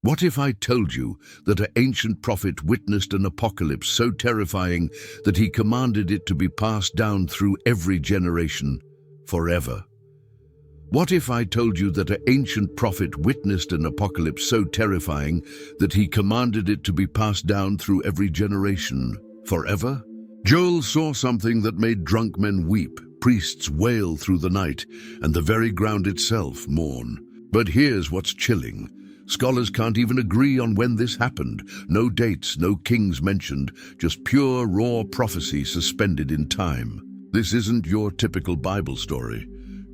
What if I told you that an ancient prophet witnessed an apocalypse so terrifying that he commanded it to be passed down through every generation forever? What if I told you that an ancient prophet witnessed an apocalypse so terrifying that he commanded it to be passed down through every generation forever? Joel saw something that made drunk men weep, priests wail through the night, and the very ground itself mourn. But here's what's chilling. Scholars can't even agree on when this happened. No dates, no kings mentioned, just pure, raw prophecy suspended in time. This isn't your typical Bible story.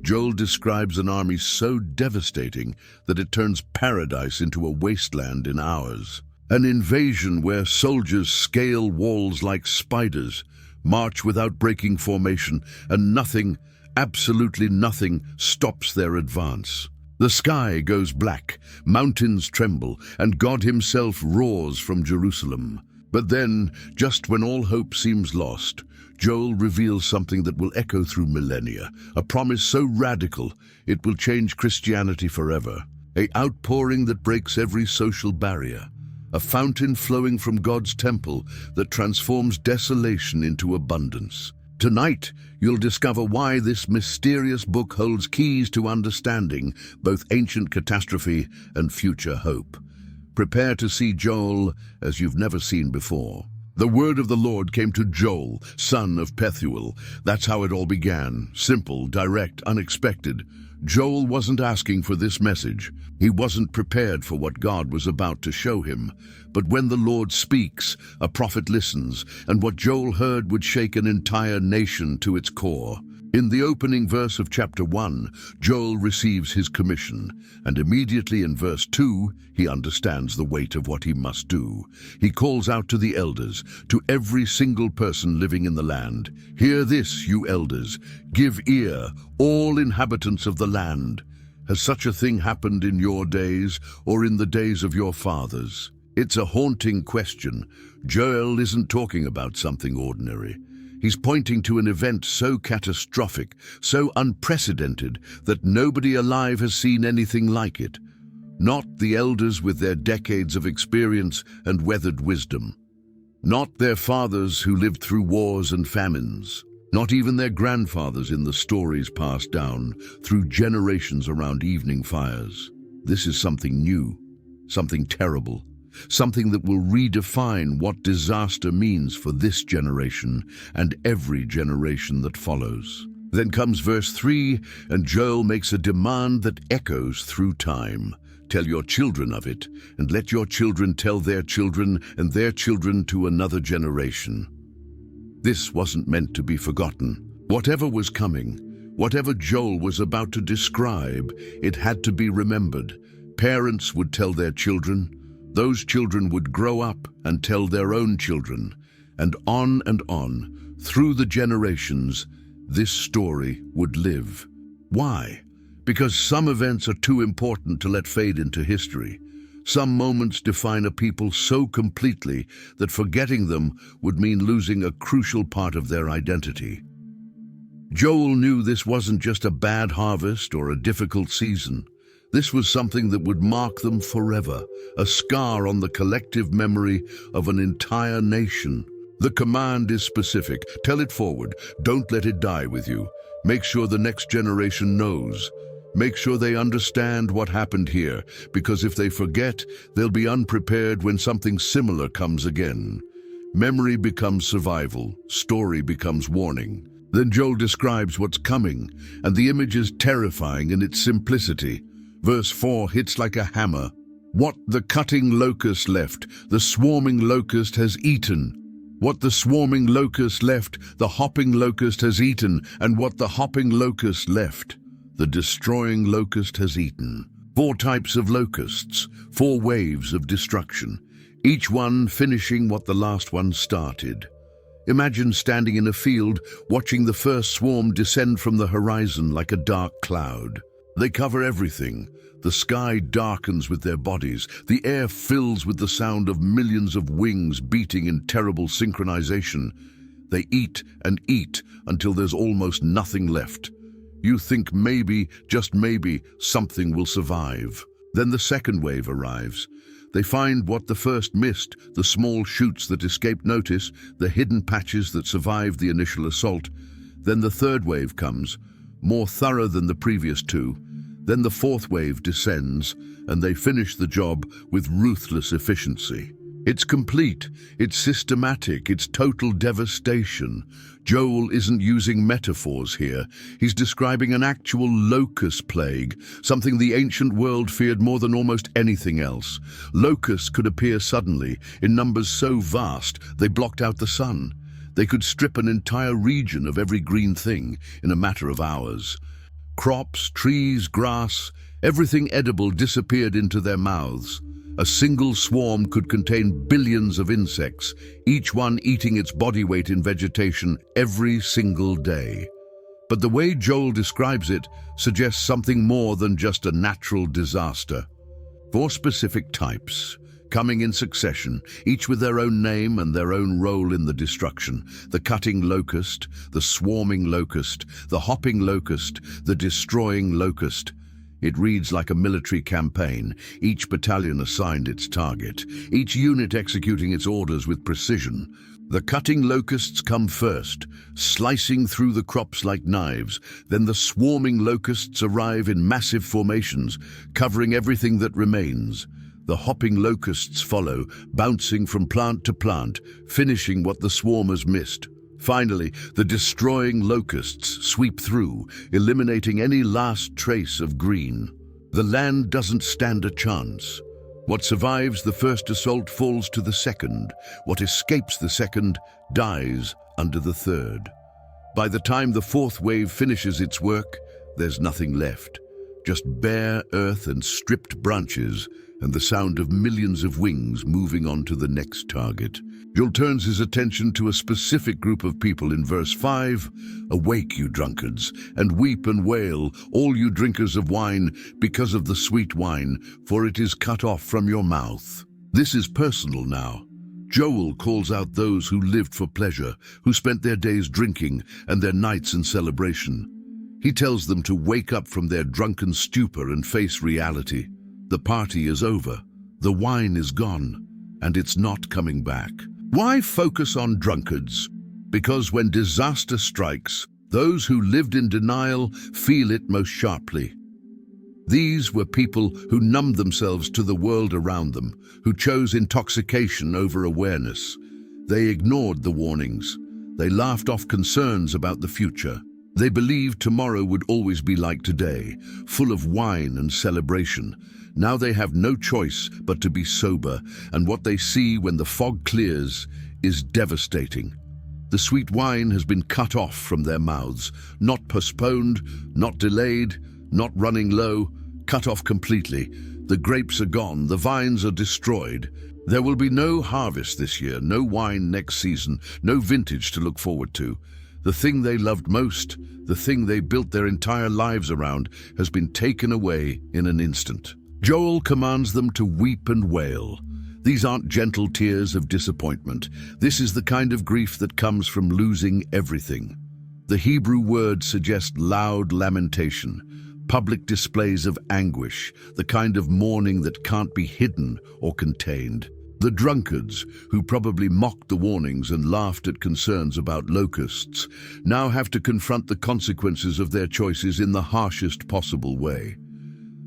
Joel describes an army so devastating that it turns paradise into a wasteland in hours. An invasion where soldiers scale walls like spiders, march without breaking formation, and nothing, absolutely nothing, stops their advance. The sky goes black, mountains tremble, and God himself roars from Jerusalem. But then, just when all hope seems lost, Joel reveals something that will echo through millennia, a promise so radical it will change Christianity forever, an outpouring that breaks every social barrier, a fountain flowing from God's temple that transforms desolation into abundance. Tonight, you'll discover why this mysterious book holds keys to understanding both ancient catastrophe and future hope. Prepare to see Joel as you've never seen before. The word of the Lord came to Joel, son of Pethuel. That's how it all began. Simple, direct, unexpected. Joel wasn't asking for this message. He wasn't prepared for what God was about to show him. But when the Lord speaks, a prophet listens, and what Joel heard would shake an entire nation to its core. In the opening verse of chapter 1, Joel receives his commission, and immediately in verse 2, he understands the weight of what he must do. He calls out to the elders, to every single person living in the land, "Hear this, you elders, give ear, all inhabitants of the land. Has such a thing happened in your days, or in the days of your fathers?" It's a haunting question. Joel isn't talking about something ordinary. He's pointing to an event so catastrophic, so unprecedented, that nobody alive has seen anything like it. Not the elders with their decades of experience and weathered wisdom. Not their fathers who lived through wars and famines. Not even their grandfathers in the stories passed down through generations around evening fires. This is something new, something terrible. Something that will redefine what disaster means for this generation and every generation that follows. Then comes verse 3, and Joel makes a demand that echoes through time. Tell your children of it, and let your children tell their children and their children to another generation. This wasn't meant to be forgotten. Whatever was coming, whatever Joel was about to describe, it had to be remembered. Parents would tell their children. Those children would grow up and tell their own children, and on, through the generations, this story would live. Why? Because some events are too important to let fade into history. Some moments define a people so completely that forgetting them would mean losing a crucial part of their identity. Joel knew this wasn't just a bad harvest or a difficult season. This was something that would mark them forever, a scar on the collective memory of an entire nation. The command is specific. Tell it forward. Don't let it die with you. Make sure the next generation knows. Make sure they understand what happened here, because if they forget, they'll be unprepared when something similar comes again. Memory becomes survival. Story becomes warning. Then Joel describes what's coming, and the image is terrifying in its simplicity. Verse 4 hits like a hammer. What the cutting locust left, the swarming locust has eaten. What the swarming locust left, the hopping locust has eaten. And what the hopping locust left, the destroying locust has eaten. 4 types of locusts, 4 waves of destruction, each one finishing what the last one started. Imagine standing in a field, watching the first swarm descend from the horizon like a dark cloud. They cover everything. The sky darkens with their bodies. The air fills with the sound of millions of wings beating in terrible synchronization. They eat and eat until there's almost nothing left. You think maybe, just maybe, something will survive. Then the second wave arrives. They find what the first missed, the small shoots that escaped notice, the hidden patches that survived the initial assault. Then the third wave comes, more thorough than the previous two. Then the fourth wave descends, and they finish the job with ruthless efficiency. It's complete, it's systematic, it's total devastation. Joel isn't using metaphors here. He's describing an actual locust plague, something the ancient world feared more than almost anything else. Locusts could appear suddenly, in numbers so vast they blocked out the sun. They could strip an entire region of every green thing in a matter of hours. Crops, trees, grass, everything edible disappeared into their mouths. A single swarm could contain billions of insects, each one eating its body weight in vegetation every single day. But the way Joel describes it suggests something more than just a natural disaster. Four specific types, coming in succession, each with their own name and their own role in the destruction. The cutting locust, the swarming locust, the hopping locust, the destroying locust. It reads like a military campaign, each battalion assigned its target, each unit executing its orders with precision. The cutting locusts come first, slicing through the crops like knives. Then the swarming locusts arrive in massive formations, covering everything that remains. The hopping locusts follow, bouncing from plant to plant, finishing what the swarmers missed. Finally, the destroying locusts sweep through, eliminating any last trace of green. The land doesn't stand a chance. What survives the first assault falls to the second. What escapes the second dies under the third. By the time the fourth wave finishes its work, there's nothing left. Just bare earth and stripped branches, and the sound of millions of wings moving on to the next target. Joel turns his attention to a specific group of people in verse 5. Awake, you drunkards, and weep and wail, all you drinkers of wine, because of the sweet wine, for it is cut off from your mouth. This is personal now. Joel calls out those who lived for pleasure, who spent their days drinking and their nights in celebration. He tells them to wake up from their drunken stupor and face reality. The party is over, the wine is gone, and it's not coming back. Why focus on drunkards? Because when disaster strikes, those who lived in denial feel it most sharply. These were people who numbed themselves to the world around them, who chose intoxication over awareness. They ignored the warnings. They laughed off concerns about the future. They believed tomorrow would always be like today, full of wine and celebration. Now they have no choice but to be sober, and what they see when the fog clears is devastating. The sweet wine has been cut off from their mouths, not postponed, not delayed, not running low, cut off completely. The grapes are gone, the vines are destroyed. There will be no harvest this year, no wine next season, no vintage to look forward to. The thing they loved most, the thing they built their entire lives around, has been taken away in an instant. Joel commands them to weep and wail. These aren't gentle tears of disappointment. This is the kind of grief that comes from losing everything. The Hebrew word suggests loud lamentation, public displays of anguish, the kind of mourning that can't be hidden or contained. The drunkards, who probably mocked the warnings and laughed at concerns about locusts, now have to confront the consequences of their choices in the harshest possible way.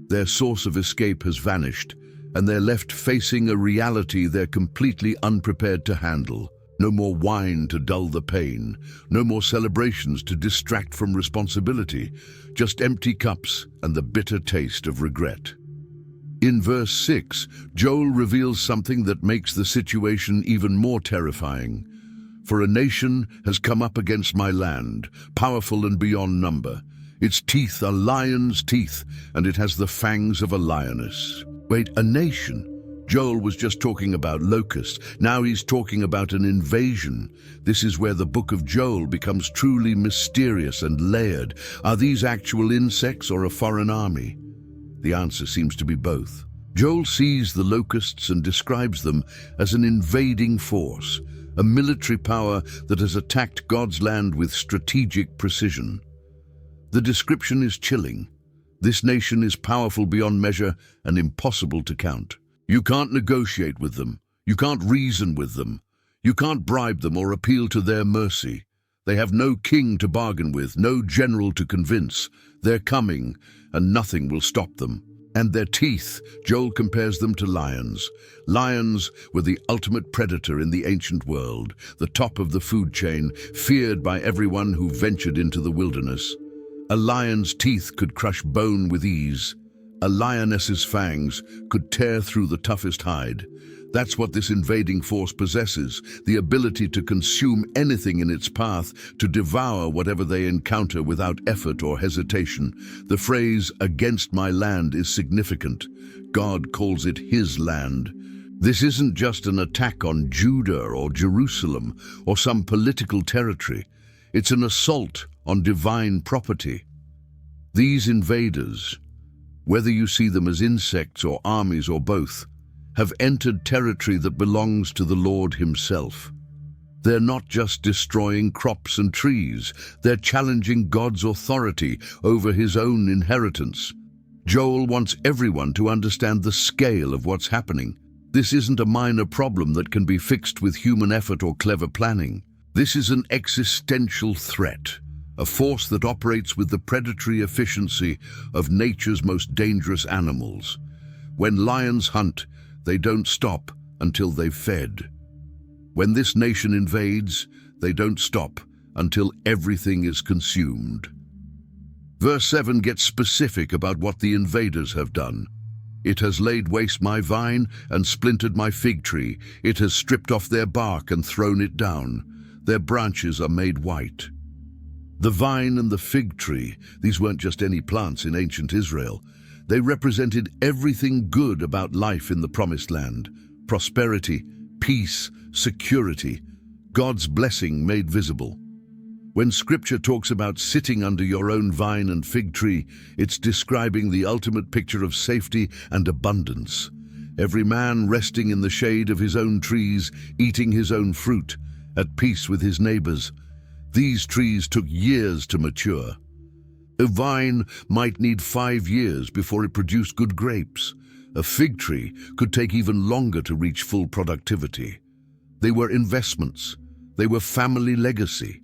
Their source of escape has vanished, and they're left facing a reality they're completely unprepared to handle. No more wine to dull the pain, no more celebrations to distract from responsibility, just empty cups and the bitter taste of regret. In verse 6, Joel reveals something that makes the situation even more terrifying. For a nation has come up against my land, powerful and beyond number. Its teeth are lion's teeth, and it has the fangs of a lioness. Wait, a nation? Joel was just talking about locusts. Now he's talking about an invasion. This is where the book of Joel becomes truly mysterious and layered. Are these actual insects or a foreign army? The answer seems to be both. Joel sees the locusts and describes them as an invading force, a military power that has attacked God's land with strategic precision. The description is chilling. This nation is powerful beyond measure and impossible to count. You can't negotiate with them. You can't reason with them. You can't bribe them or appeal to their mercy. They have no king to bargain with, no general to convince. They're coming, and nothing will stop them. And their teeth, Joel compares them to lions. Lions were the ultimate predator in the ancient world, the top of the food chain, feared by everyone who ventured into the wilderness. A lion's teeth could crush bone with ease. A lioness's fangs could tear through the toughest hide. That's what this invading force possesses, the ability to consume anything in its path, to devour whatever they encounter without effort or hesitation. The phrase, "against my land," is significant. God calls it his land. This isn't just an attack on Judah or Jerusalem or some political territory. It's an assault on divine property. These invaders, whether you see them as insects or armies or both, have entered territory that belongs to the Lord himself. They're not just destroying crops and trees, they're challenging God's authority over his own inheritance. Joel wants everyone to understand the scale of what's happening. This isn't a minor problem that can be fixed with human effort or clever planning. This is an existential threat, a force that operates with the predatory efficiency of nature's most dangerous animals. When lions hunt, they don't stop until they've fed. When this nation invades, they don't stop until everything is consumed. Verse 7 gets specific about what the invaders have done. It has laid waste my vine and splintered my fig tree. It has stripped off their bark and thrown it down. Their branches are made white. The vine and the fig tree, these weren't just any plants in ancient Israel. They represented everything good about life in the Promised Land: prosperity, peace, security, God's blessing made visible. When Scripture talks about sitting under your own vine and fig tree, it's describing the ultimate picture of safety and abundance. Every man resting in the shade of his own trees, eating his own fruit, at peace with his neighbors. These trees took years to mature. A vine might need 5 years before it produced good grapes. A fig tree could take even longer to reach full productivity. They were investments. They were family legacy.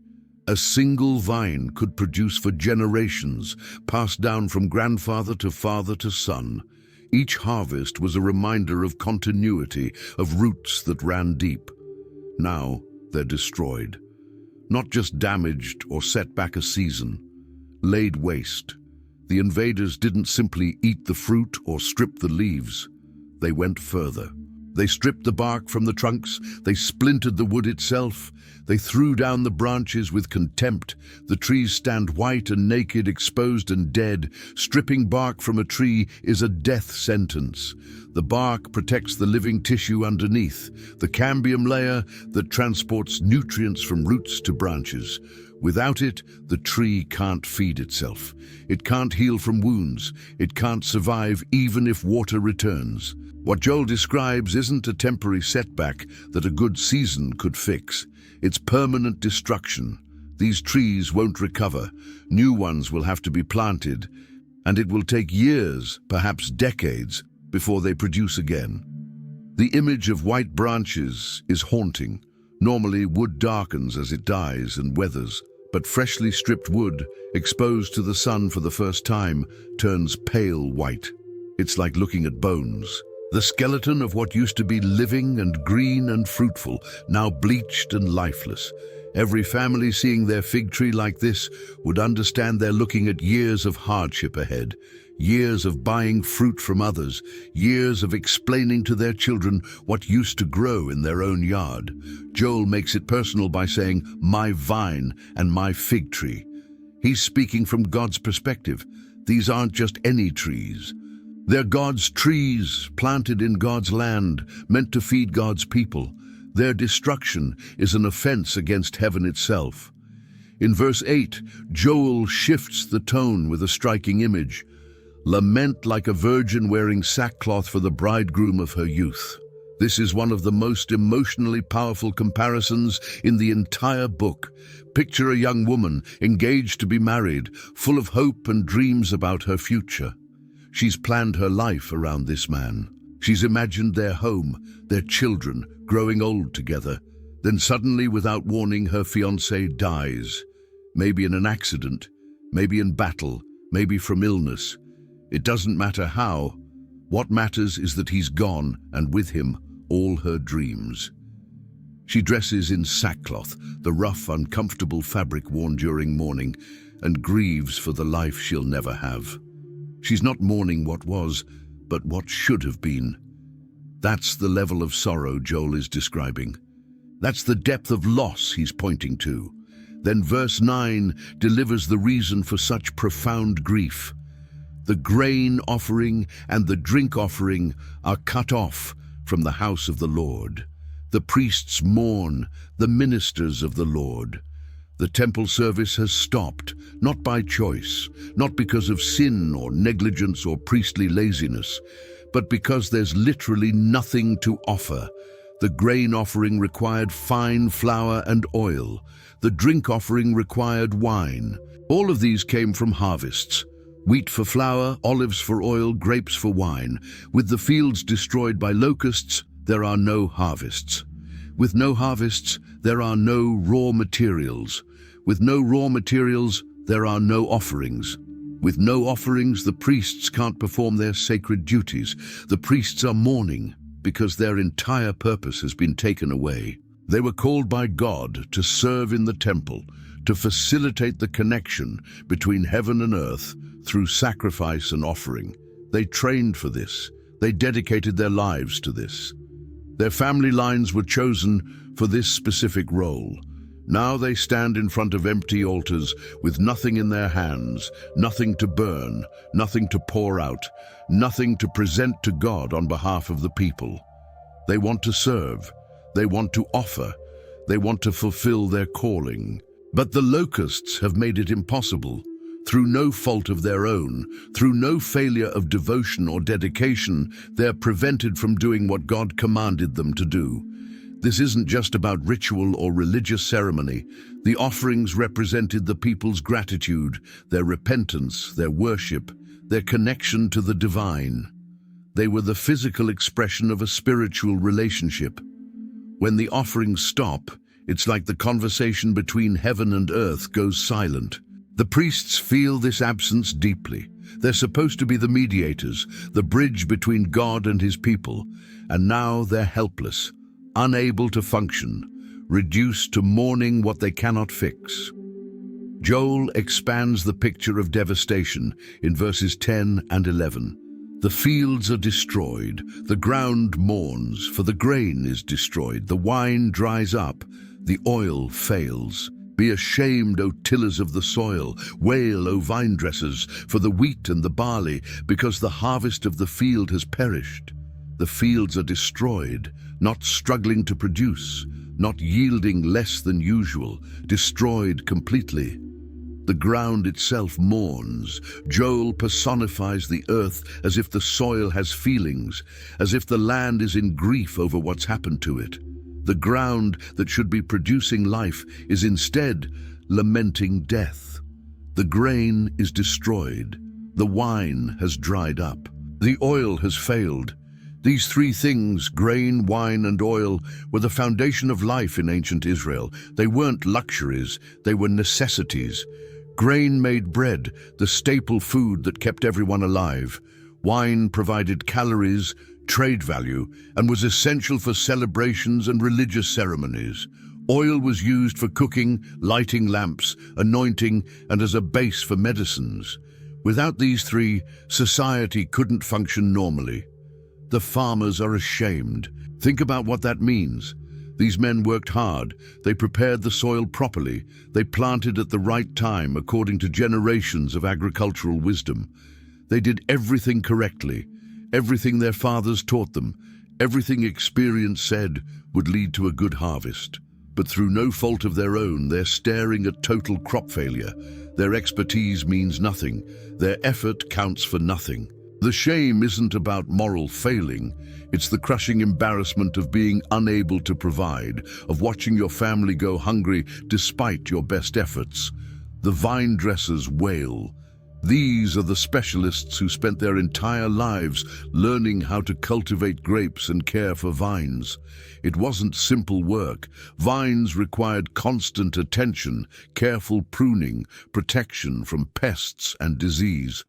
A single vine could produce for generations, passed down from grandfather to father to son. Each harvest was a reminder of continuity, of roots that ran deep. Now they're destroyed. Not just damaged or set back a season, laid waste. The invaders didn't simply eat the fruit or strip the leaves. They went further. They stripped the bark from the trunks. They splintered the wood itself. They threw down the branches with contempt. The trees stand white and naked, exposed and dead. Stripping bark from a tree is a death sentence. The bark protects the living tissue underneath, the cambium layer that transports nutrients from roots to branches. Without it, the tree can't feed itself. It can't heal from wounds. It can't survive even if water returns. What Joel describes isn't a temporary setback that a good season could fix. It's permanent destruction. These trees won't recover. New ones will have to be planted, and it will take years, perhaps decades, before they produce again. The image of white branches is haunting. Normally, wood darkens as it dies and weathers, but freshly stripped wood, exposed to the sun for the first time, turns pale white. It's like looking at bones. The skeleton of what used to be living and green and fruitful, now bleached and lifeless. Every family seeing their fig tree like this would understand they're looking at years of hardship ahead, years of buying fruit from others, years of explaining to their children what used to grow in their own yard. Joel makes it personal by saying, "my vine and my fig tree." He's speaking from God's perspective. These aren't just any trees. They're God's trees, planted in God's land, meant to feed God's people. Their destruction is an offense against heaven itself. In verse 8, Joel shifts the tone with a striking image. Lament like a virgin wearing sackcloth for the bridegroom of her youth. This is one of the most emotionally powerful comparisons in the entire book. Picture a young woman, engaged to be married, full of hope and dreams about her future. She's planned her life around this man. She's imagined their home, their children, growing old together. Then suddenly, without warning, her fiancé dies. Maybe in an accident, maybe in battle, maybe from illness. It doesn't matter how. What matters is that he's gone, and with him, all her dreams. She dresses in sackcloth, the rough, uncomfortable fabric worn during mourning, and grieves for the life she'll never have. She's not mourning what was, but what should have been. That's the level of sorrow Joel is describing. That's the depth of loss he's pointing to. Then verse 9 delivers the reason for such profound grief. The grain offering and the drink offering are cut off from the house of the Lord. The priests mourn, the ministers of the Lord. The temple service has stopped, not by choice, not because of sin or negligence or priestly laziness, but because there's literally nothing to offer. The grain offering required fine flour and oil. The drink offering required wine. All of these came from harvests. Wheat for flour, olives for oil, grapes for wine. With the fields destroyed by locusts, there are no harvests. With no harvests, there are no raw materials. With no raw materials, there are no offerings. With no offerings, the priests can't perform their sacred duties. The priests are mourning because their entire purpose has been taken away. They were called by God to serve in the temple, to facilitate the connection between heaven and earth through sacrifice and offering. They trained for this. They dedicated their lives to this. Their family lines were chosen for this specific role. Now they stand in front of empty altars with nothing in their hands, nothing to burn, nothing to pour out, nothing to present to God on behalf of the people. They want to serve. They want to offer. They want to fulfill their calling. But the locusts have made it impossible. Through no fault of their own, through no failure of devotion or dedication, they're prevented from doing what God commanded them to do. This isn't just about ritual or religious ceremony. The offerings represented the people's gratitude, their repentance, their worship, their connection to the divine. They were the physical expression of a spiritual relationship. When the offerings stop, it's like the conversation between heaven and earth goes silent. The priests feel this absence deeply. They're supposed to be the mediators, the bridge between God and his people, and now they're helpless, unable to function, reduced to mourning what they cannot fix. Joel expands the picture of devastation in verses 10 and 11. The fields are destroyed, the ground mourns, for the grain is destroyed, the wine dries up, the oil fails. Be ashamed, O tillers of the soil, wail, O vine dressers, for the wheat and the barley, because the harvest of the field has perished. The fields are destroyed, not struggling to produce, not yielding less than usual, destroyed completely. The ground itself mourns. Joel personifies the earth as if the soil has feelings, as if the land is in grief over what's happened to it. The ground that should be producing life is instead lamenting death. The grain is destroyed. The wine has dried up. The oil has failed. These three things, grain, wine, and oil, were the foundation of life in ancient Israel. They weren't luxuries, they were necessities. Grain made bread, the staple food that kept everyone alive. Wine provided calories, trade value, and was essential for celebrations and religious ceremonies. Oil was used for cooking, lighting lamps, anointing, and as a base for medicines. Without these three, society couldn't function normally. The farmers are ashamed. Think about what that means. These men worked hard. They prepared the soil properly. They planted at the right time according to generations of agricultural wisdom. They did everything correctly. Everything their fathers taught them, everything experience said would lead to a good harvest. But through no fault of their own, they're staring at total crop failure. Their expertise means nothing. Their effort counts for nothing. The shame isn't about moral failing. It's the crushing embarrassment of being unable to provide, of watching your family go hungry despite your best efforts. The vine dressers wail. These are the specialists who spent their entire lives learning how to cultivate grapes and care for vines. It wasn't simple work. Vines required constant attention, careful pruning, protection from pests and disease.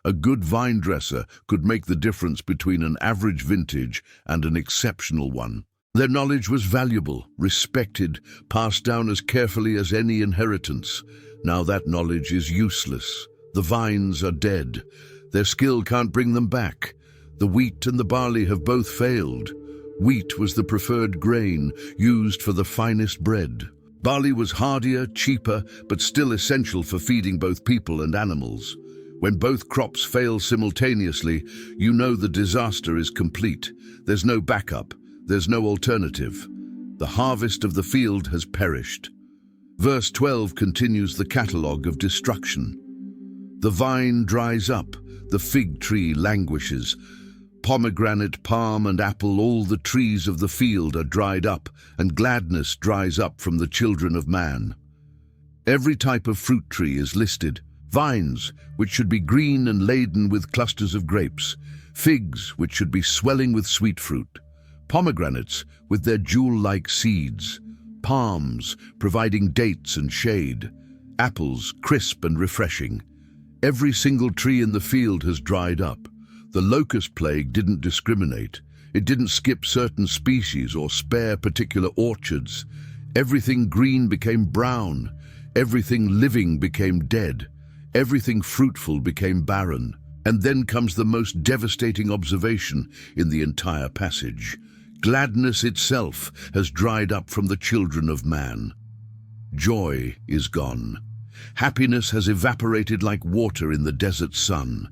A good vine dresser could make the difference between an average vintage and an exceptional one. Their knowledge was valuable, respected, passed down as carefully as any inheritance. Now that knowledge is useless. The vines are dead. Their skill can't bring them back. The wheat and the barley have both failed. Wheat was the preferred grain, used for the finest bread. Barley was hardier, cheaper, but still essential for feeding both people and animals. When both crops fail simultaneously, you know the disaster is complete. There's no backup. There's no alternative. The harvest of the field has perished. Verse 12 continues the catalogue of destruction. The vine dries up, the fig tree languishes. Pomegranate, palm, and apple, all the trees of the field are dried up, and gladness dries up from the children of man. Every type of fruit tree is listed. Vines, which should be green and laden with clusters of grapes. Figs, which should be swelling with sweet fruit. Pomegranates, with their jewel-like seeds. Palms, providing dates and shade. Apples, crisp and refreshing. Every single tree in the field has dried up. The locust plague didn't discriminate. It didn't skip certain species or spare particular orchards. Everything green became brown. Everything living became dead. Everything fruitful became barren. And then comes the most devastating observation in the entire passage. Gladness itself has dried up from the children of man. Joy is gone. Happiness has evaporated like water in the desert sun.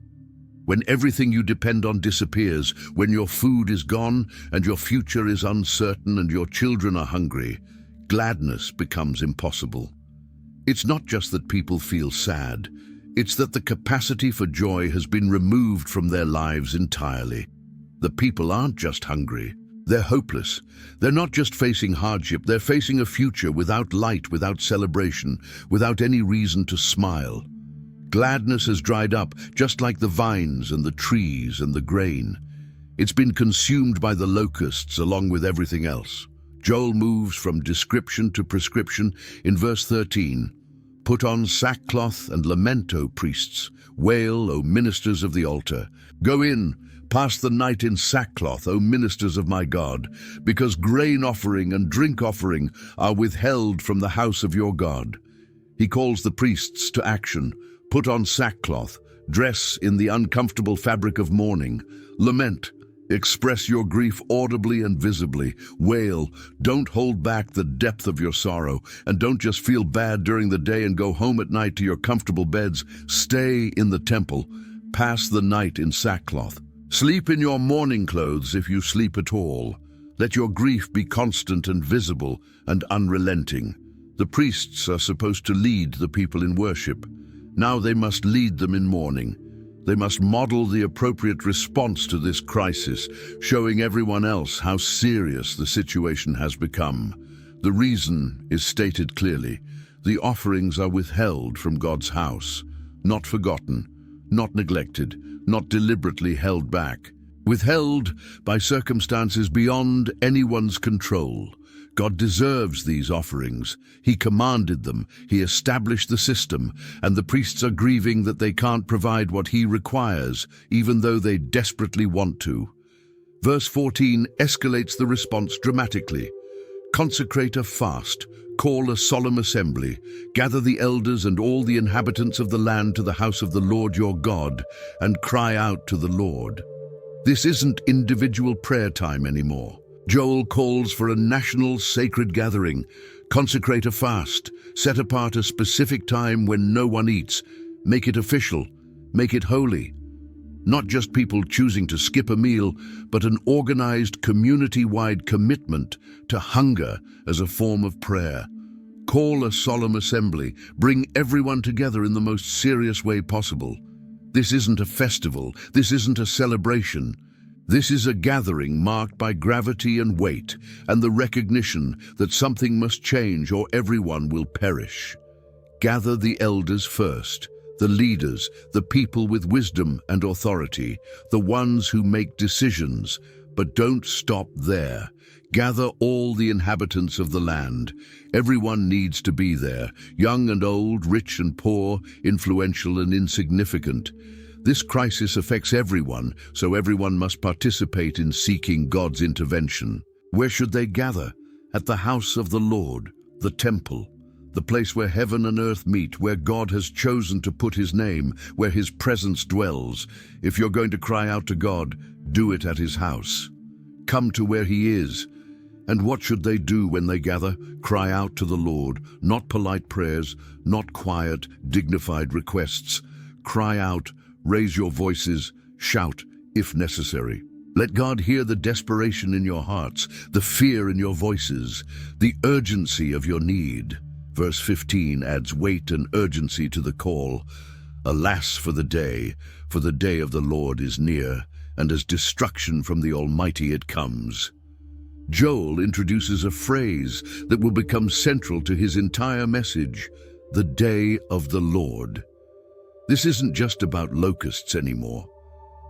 When everything you depend on disappears, when your food is gone and your future is uncertain and your children are hungry, gladness becomes impossible. It's not just that people feel sad, it's that the capacity for joy has been removed from their lives entirely. The people aren't just hungry. They're hopeless. They're not just facing hardship, they're facing a future without light, without celebration, without any reason to smile. Gladness has dried up, just like the vines and the trees and the grain. It's been consumed by the locusts along with everything else. Joel moves from description to prescription in verse 13. Put on sackcloth and lament, O priests. Wail, O ministers of the altar. Go in, pass the night in sackcloth, O ministers of my God, because grain offering and drink offering are withheld from the house of your God. He calls the priests to action. Put on sackcloth, dress in the uncomfortable fabric of mourning. Lament, express your grief audibly and visibly. Wail, don't hold back the depth of your sorrow, and don't just feel bad during the day and go home at night to your comfortable beds. Stay in the temple. Pass the night in sackcloth. Sleep in your mourning clothes if you sleep at all. Let your grief be constant and visible and unrelenting. The priests are supposed to lead the people in worship. Now they must lead them in mourning. They must model the appropriate response to this crisis, showing everyone else how serious the situation has become. The reason is stated clearly. The offerings are withheld from God's house, not forgotten, not neglected, not deliberately held back. Withheld by circumstances beyond anyone's control. God deserves these offerings. He commanded them. He established the system, and the priests are grieving that they can't provide what He requires, even though they desperately want to. Verse 14 escalates the response dramatically. Consecrate a fast, call a solemn assembly, gather the elders and all the inhabitants of the land to the house of the Lord your God, and cry out to the Lord. This isn't individual prayer time anymore. Joel calls for a national sacred gathering. Consecrate a fast, set apart a specific time when no one eats. Make it official, make it holy. Not just people choosing to skip a meal, but an organized community-wide commitment to hunger as a form of prayer. Call a solemn assembly, bring everyone together in the most serious way possible. This isn't a festival, this isn't a celebration. This is a gathering marked by gravity and weight, and the recognition that something must change or everyone will perish. Gather the elders first, the leaders, the people with wisdom and authority, the ones who make decisions. But don't stop there. Gather all the inhabitants of the land. Everyone needs to be there, young and old, rich and poor, influential and insignificant. This crisis affects everyone, so everyone must participate in seeking God's intervention. Where should they gather? At the house of the Lord, the temple, the place where heaven and earth meet, where God has chosen to put his name, where his presence dwells. If you're going to cry out to God, do it at his house. Come to where he is. And what should they do when they gather? Cry out to the Lord, not polite prayers, not quiet, dignified requests. Cry out, raise your voices, shout if necessary. Let God hear the desperation in your hearts, the fear in your voices, the urgency of your need. Verse 15 adds weight and urgency to the call. Alas for the day of the Lord is near, and as destruction from the Almighty it comes. Joel introduces a phrase that will become central to his entire message, the day of the Lord. This isn't just about locusts anymore.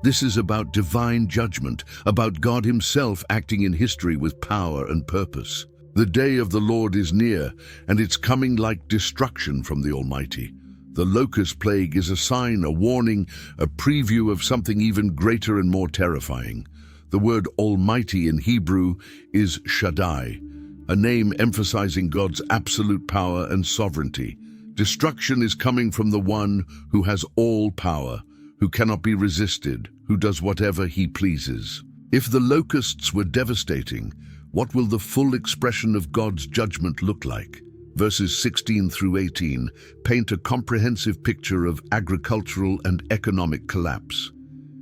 This is about divine judgment, about God himself acting in history with power and purpose. The day of the Lord is near, and it's coming like destruction from the Almighty. The locust plague is a sign, a warning, a preview of something even greater and more terrifying. The word Almighty in Hebrew is Shaddai, a name emphasizing God's absolute power and sovereignty. Destruction is coming from the one who has all power, who cannot be resisted, who does whatever he pleases. If the locusts were devastating, what will the full expression of God's judgment look like? Verses 16 through 18 paint a comprehensive picture of agricultural and economic collapse.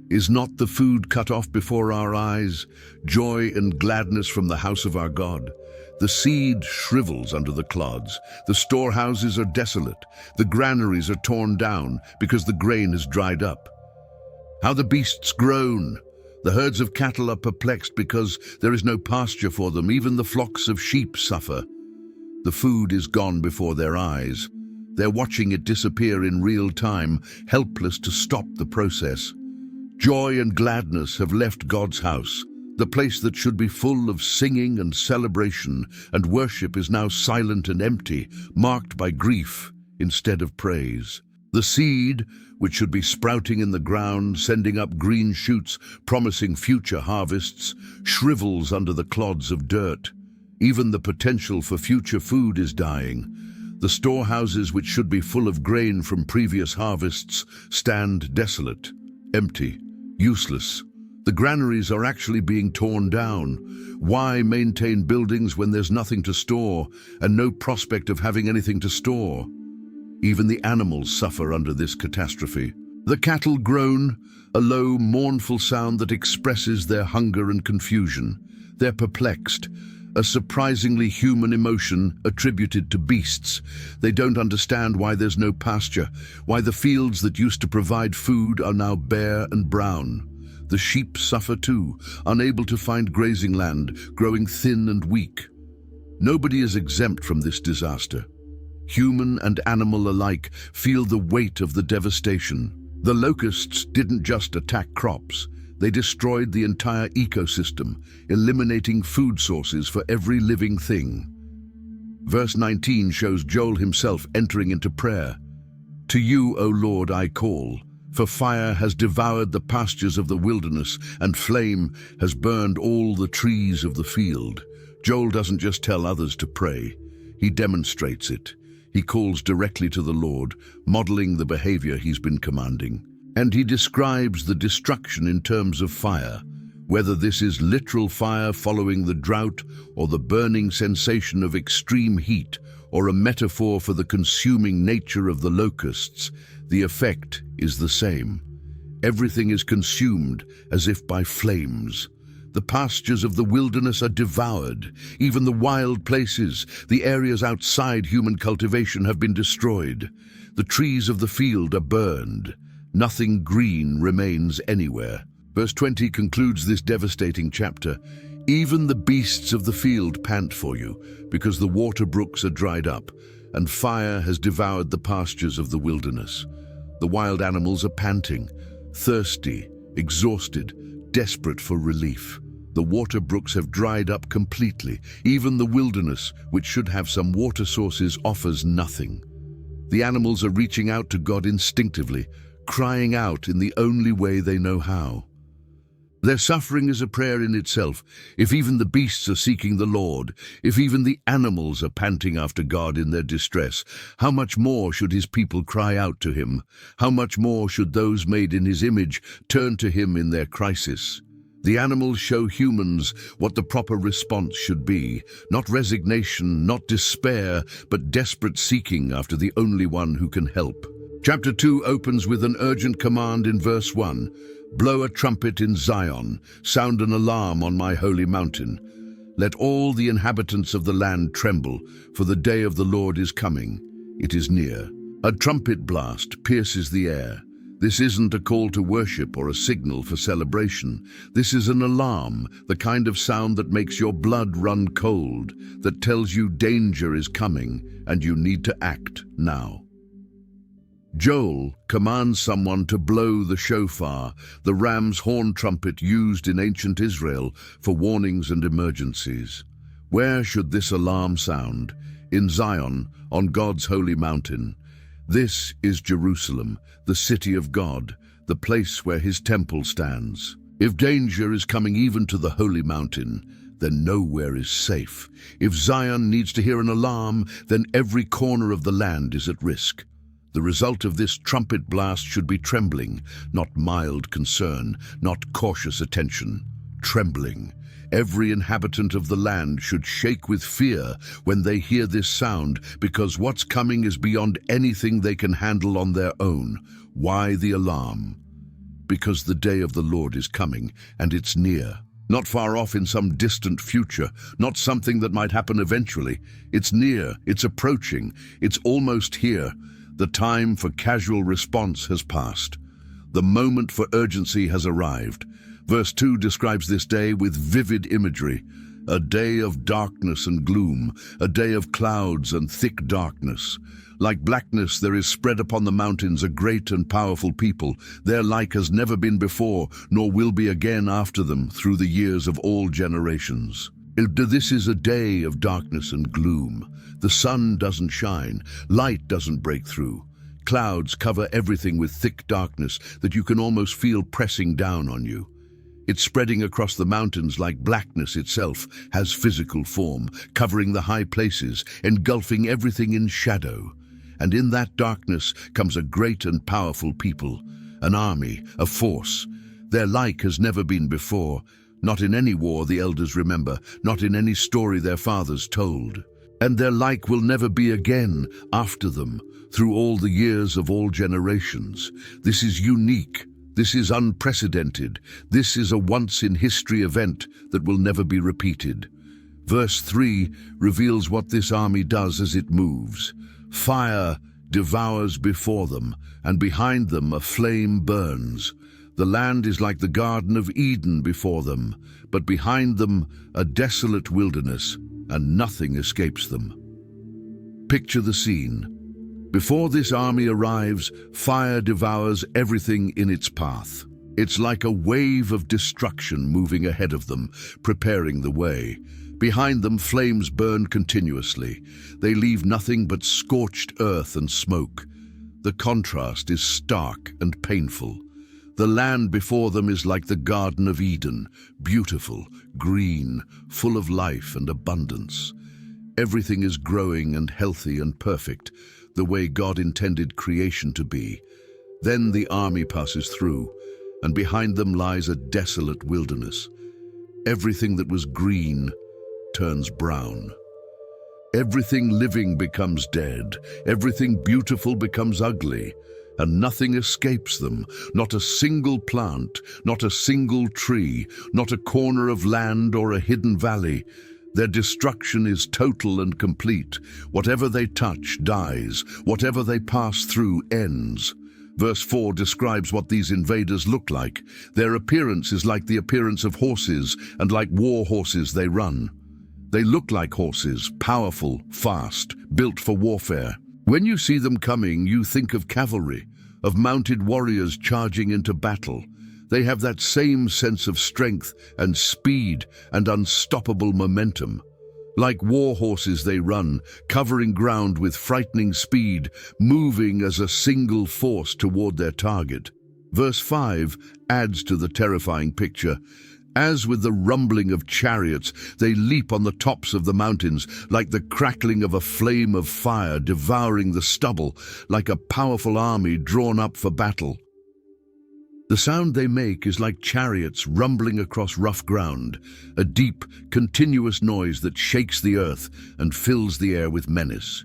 Is not the food cut off before our eyes, joy and gladness from the house of our God? The seed shrivels under the clods, the storehouses are desolate, the granaries are torn down because the grain has dried up. How the beasts groan! The herds of cattle are perplexed because there is no pasture for them, even the flocks of sheep suffer. The food is gone before their eyes. They're watching it disappear in real time, helpless to stop the process. Joy and gladness have left God's house. The place that should be full of singing and celebration and worship is now silent and empty, marked by grief instead of praise. The seed, which should be sprouting in the ground, sending up green shoots, promising future harvests, shrivels under the clods of dirt. Even the potential for future food is dying. The storehouses, which should be full of grain from previous harvests, stand desolate, empty, useless. The granaries are actually being torn down. Why maintain buildings when there's nothing to store and no prospect of having anything to store? Even the animals suffer under this catastrophe. The cattle groan, a low, mournful sound that expresses their hunger and confusion. They're perplexed, a surprisingly human emotion attributed to beasts. They don't understand why there's no pasture, why the fields that used to provide food are now bare and brown. The sheep suffer too, unable to find grazing land, growing thin and weak. Nobody is exempt from this disaster. Human and animal alike feel the weight of the devastation. The locusts didn't just attack crops, they destroyed the entire ecosystem, eliminating food sources for every living thing. Verse 19 shows Joel himself entering into prayer. To you, O Lord, I call, for fire has devoured the pastures of the wilderness, and flame has burned all the trees of the field. Joel doesn't just tell others to pray, he demonstrates it. He calls directly to the Lord, modeling the behavior he's been commanding. And he describes the destruction in terms of fire, whether this is literal fire following the drought or the burning sensation of extreme heat, or a metaphor for the consuming nature of the locusts. The effect is the same. Everything is consumed as if by flames. The pastures of the wilderness are devoured. Even the wild places, the areas outside human cultivation, have been destroyed. The trees of the field are burned. Nothing green remains anywhere. Verse 20 concludes this devastating chapter. Even the beasts of the field pant for you, because the water brooks are dried up, and fire has devoured the pastures of the wilderness. The wild animals are panting, thirsty, exhausted, desperate for relief. The water brooks have dried up completely. Even the wilderness, which should have some water sources, offers nothing. The animals are reaching out to God instinctively, crying out in the only way they know how. Their suffering is a prayer in itself. If even the beasts are seeking the Lord, if even the animals are panting after God in their distress, how much more should his people cry out to him? How much more should those made in his image turn to him in their crisis? The animals show humans what the proper response should be. Not resignation, not despair, but desperate seeking after the only one who can help. Chapter 2 opens with an urgent command in verse 1. Blow a trumpet in Zion, sound an alarm on my holy mountain. Let all the inhabitants of the land tremble, for the day of the Lord is coming. It is near. A trumpet blast pierces the air. This isn't a call to worship or a signal for celebration. This is an alarm, the kind of sound that makes your blood run cold, that tells you danger is coming and you need to act now. Joel commands someone to blow the shofar, the ram's horn trumpet used in ancient Israel for warnings and emergencies. Where should this alarm sound? In Zion, on God's holy mountain. This is Jerusalem, the city of God, the place where his temple stands. If danger is coming even to the holy mountain, then nowhere is safe. If Zion needs to hear an alarm, then every corner of the land is at risk. The result of this trumpet blast should be trembling, not mild concern, not cautious attention. Trembling. Every inhabitant of the land should shake with fear when they hear this sound, because what's coming is beyond anything they can handle on their own. Why the alarm? Because the day of the Lord is coming, and it's near. Not far off in some distant future, not something that might happen eventually. It's near, it's approaching, it's almost here. The time for casual response has passed. The moment for urgency has arrived. Verse 2 describes this day with vivid imagery. A day of darkness and gloom, a day of clouds and thick darkness. Like blackness there is spread upon the mountains a great and powerful people. Their like has never been before, nor will be again after them through the years of all generations. This is a day of darkness and gloom. The sun doesn't shine, light doesn't break through. Clouds cover everything with thick darkness that you can almost feel pressing down on you. It's spreading across the mountains like blackness itself has physical form, covering the high places, engulfing everything in shadow. And in that darkness comes a great and powerful people, an army, a force. Their like has never been before, not in any war the elders remember, not in any story their fathers told. And their like will never be again after them, through all the years of all generations. This is unique. This is unprecedented. This is a once-in-history event that will never be repeated. Verse 3 reveals what this army does as it moves. Fire devours before them, and behind them a flame burns. The land is like the Garden of Eden before them, but behind them a desolate wilderness, and nothing escapes them. Picture the scene. Before this army arrives, fire devours everything in its path. It's like a wave of destruction moving ahead of them, preparing the way. Behind them, flames burn continuously. They leave nothing but scorched earth and smoke. The contrast is stark and painful. The land before them is like the Garden of Eden, beautiful, green, full of life and abundance. Everything is growing and healthy and perfect, the way God intended creation to be. Then the army passes through, and behind them lies a desolate wilderness. Everything that was green turns brown. Everything living becomes dead. Everything beautiful becomes ugly, and nothing escapes them. Not a single plant, not a single tree, not a corner of land or a hidden valley. Their destruction is total and complete. Whatever they touch dies. Whatever they pass through ends. Verse 4 describes what these invaders look like. Their appearance is like the appearance of horses, and like war horses they run. They look like horses, powerful, fast, built for warfare. When you see them coming, you think of cavalry. of mounted warriors charging into battle. They have that same sense of strength and speed and unstoppable momentum. Like war horses they run, covering ground with frightening speed, moving as a single force toward their target. Verse 5 adds to the terrifying picture. As with the rumbling of chariots, they leap on the tops of the mountains, like the crackling of a flame of fire devouring the stubble, like a powerful army drawn up for battle. The sound they make is like chariots rumbling across rough ground, a deep, continuous noise that shakes the earth and fills the air with menace.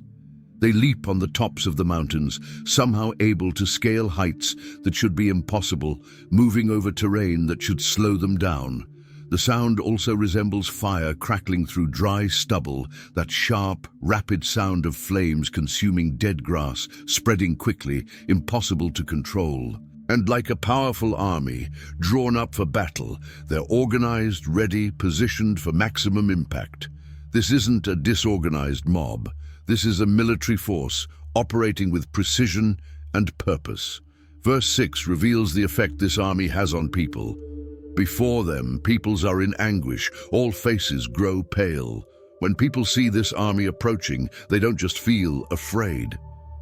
They leap on the tops of the mountains, somehow able to scale heights that should be impossible, moving over terrain that should slow them down. The sound also resembles fire crackling through dry stubble, that sharp, rapid sound of flames consuming dead grass, spreading quickly, impossible to control. And like a powerful army, drawn up for battle, they're organized, ready, positioned for maximum impact. This isn't a disorganized mob. This is a military force, operating with precision and purpose. Verse 6 reveals the effect this army has on people. Before them, peoples are in anguish, all faces grow pale. When people see this army approaching, they don't just feel afraid.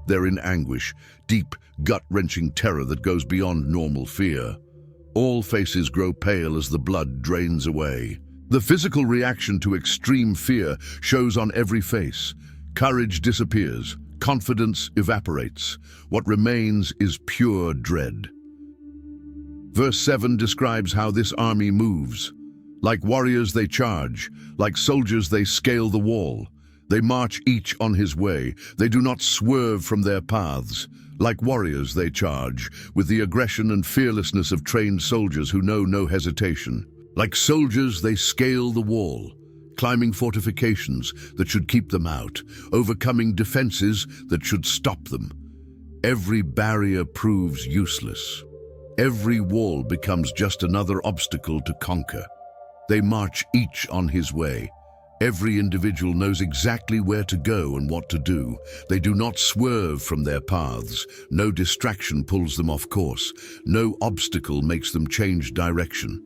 They're in anguish, deep, gut-wrenching terror that goes beyond normal fear. All faces grow pale as the blood drains away. The physical reaction to extreme fear shows on every face. Courage disappears, confidence evaporates. What remains is pure dread. Verse 7 describes how this army moves. Like warriors they charge, like soldiers they scale the wall. They march each on his way. They do not swerve from their paths. Like warriors they charge, with the aggression and fearlessness of trained soldiers who know no hesitation. Like soldiers they scale the wall, climbing fortifications that should keep them out, overcoming defenses that should stop them. Every barrier proves useless. Every wall becomes just another obstacle to conquer. They march each on his way. Every individual knows exactly where to go and what to do. They do not swerve from their paths. No distraction pulls them off course. No obstacle makes them change direction.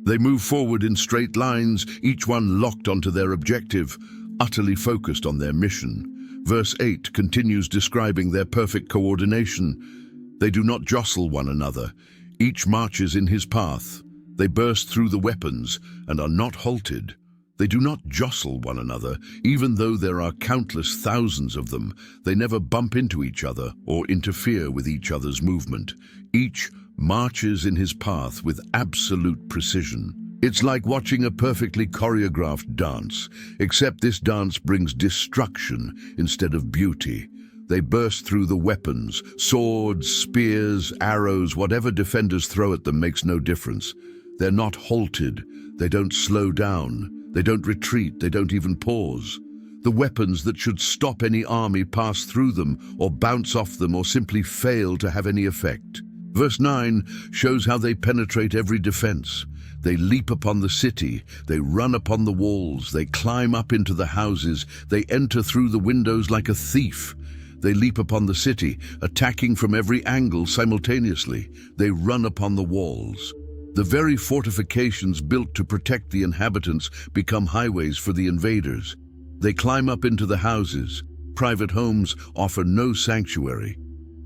They move forward in straight lines, each one locked onto their objective, utterly focused on their mission. Verse 8 continues describing their perfect coordination. They do not jostle one another. Each marches in his path. They burst through the weapons and are not halted. They do not jostle one another, even though there are countless thousands of them. They never bump into each other or interfere with each other's movement. Each marches in his path with absolute precision. It's like watching a perfectly choreographed dance, except this dance brings destruction instead of beauty. They burst through the weapons, swords, spears, arrows, whatever defenders throw at them makes no difference. They're not halted. They don't slow down. They don't retreat, they don't even pause. The weapons that should stop any army pass through them or bounce off them or simply fail to have any effect. Verse 9 shows how they penetrate every defense. They leap upon the city, they run upon the walls, they climb up into the houses, they enter through the windows like a thief. They leap upon the city, attacking from every angle simultaneously. They run upon the walls. The very fortifications built to protect the inhabitants become highways for the invaders. They climb up into the houses. Private homes offer no sanctuary.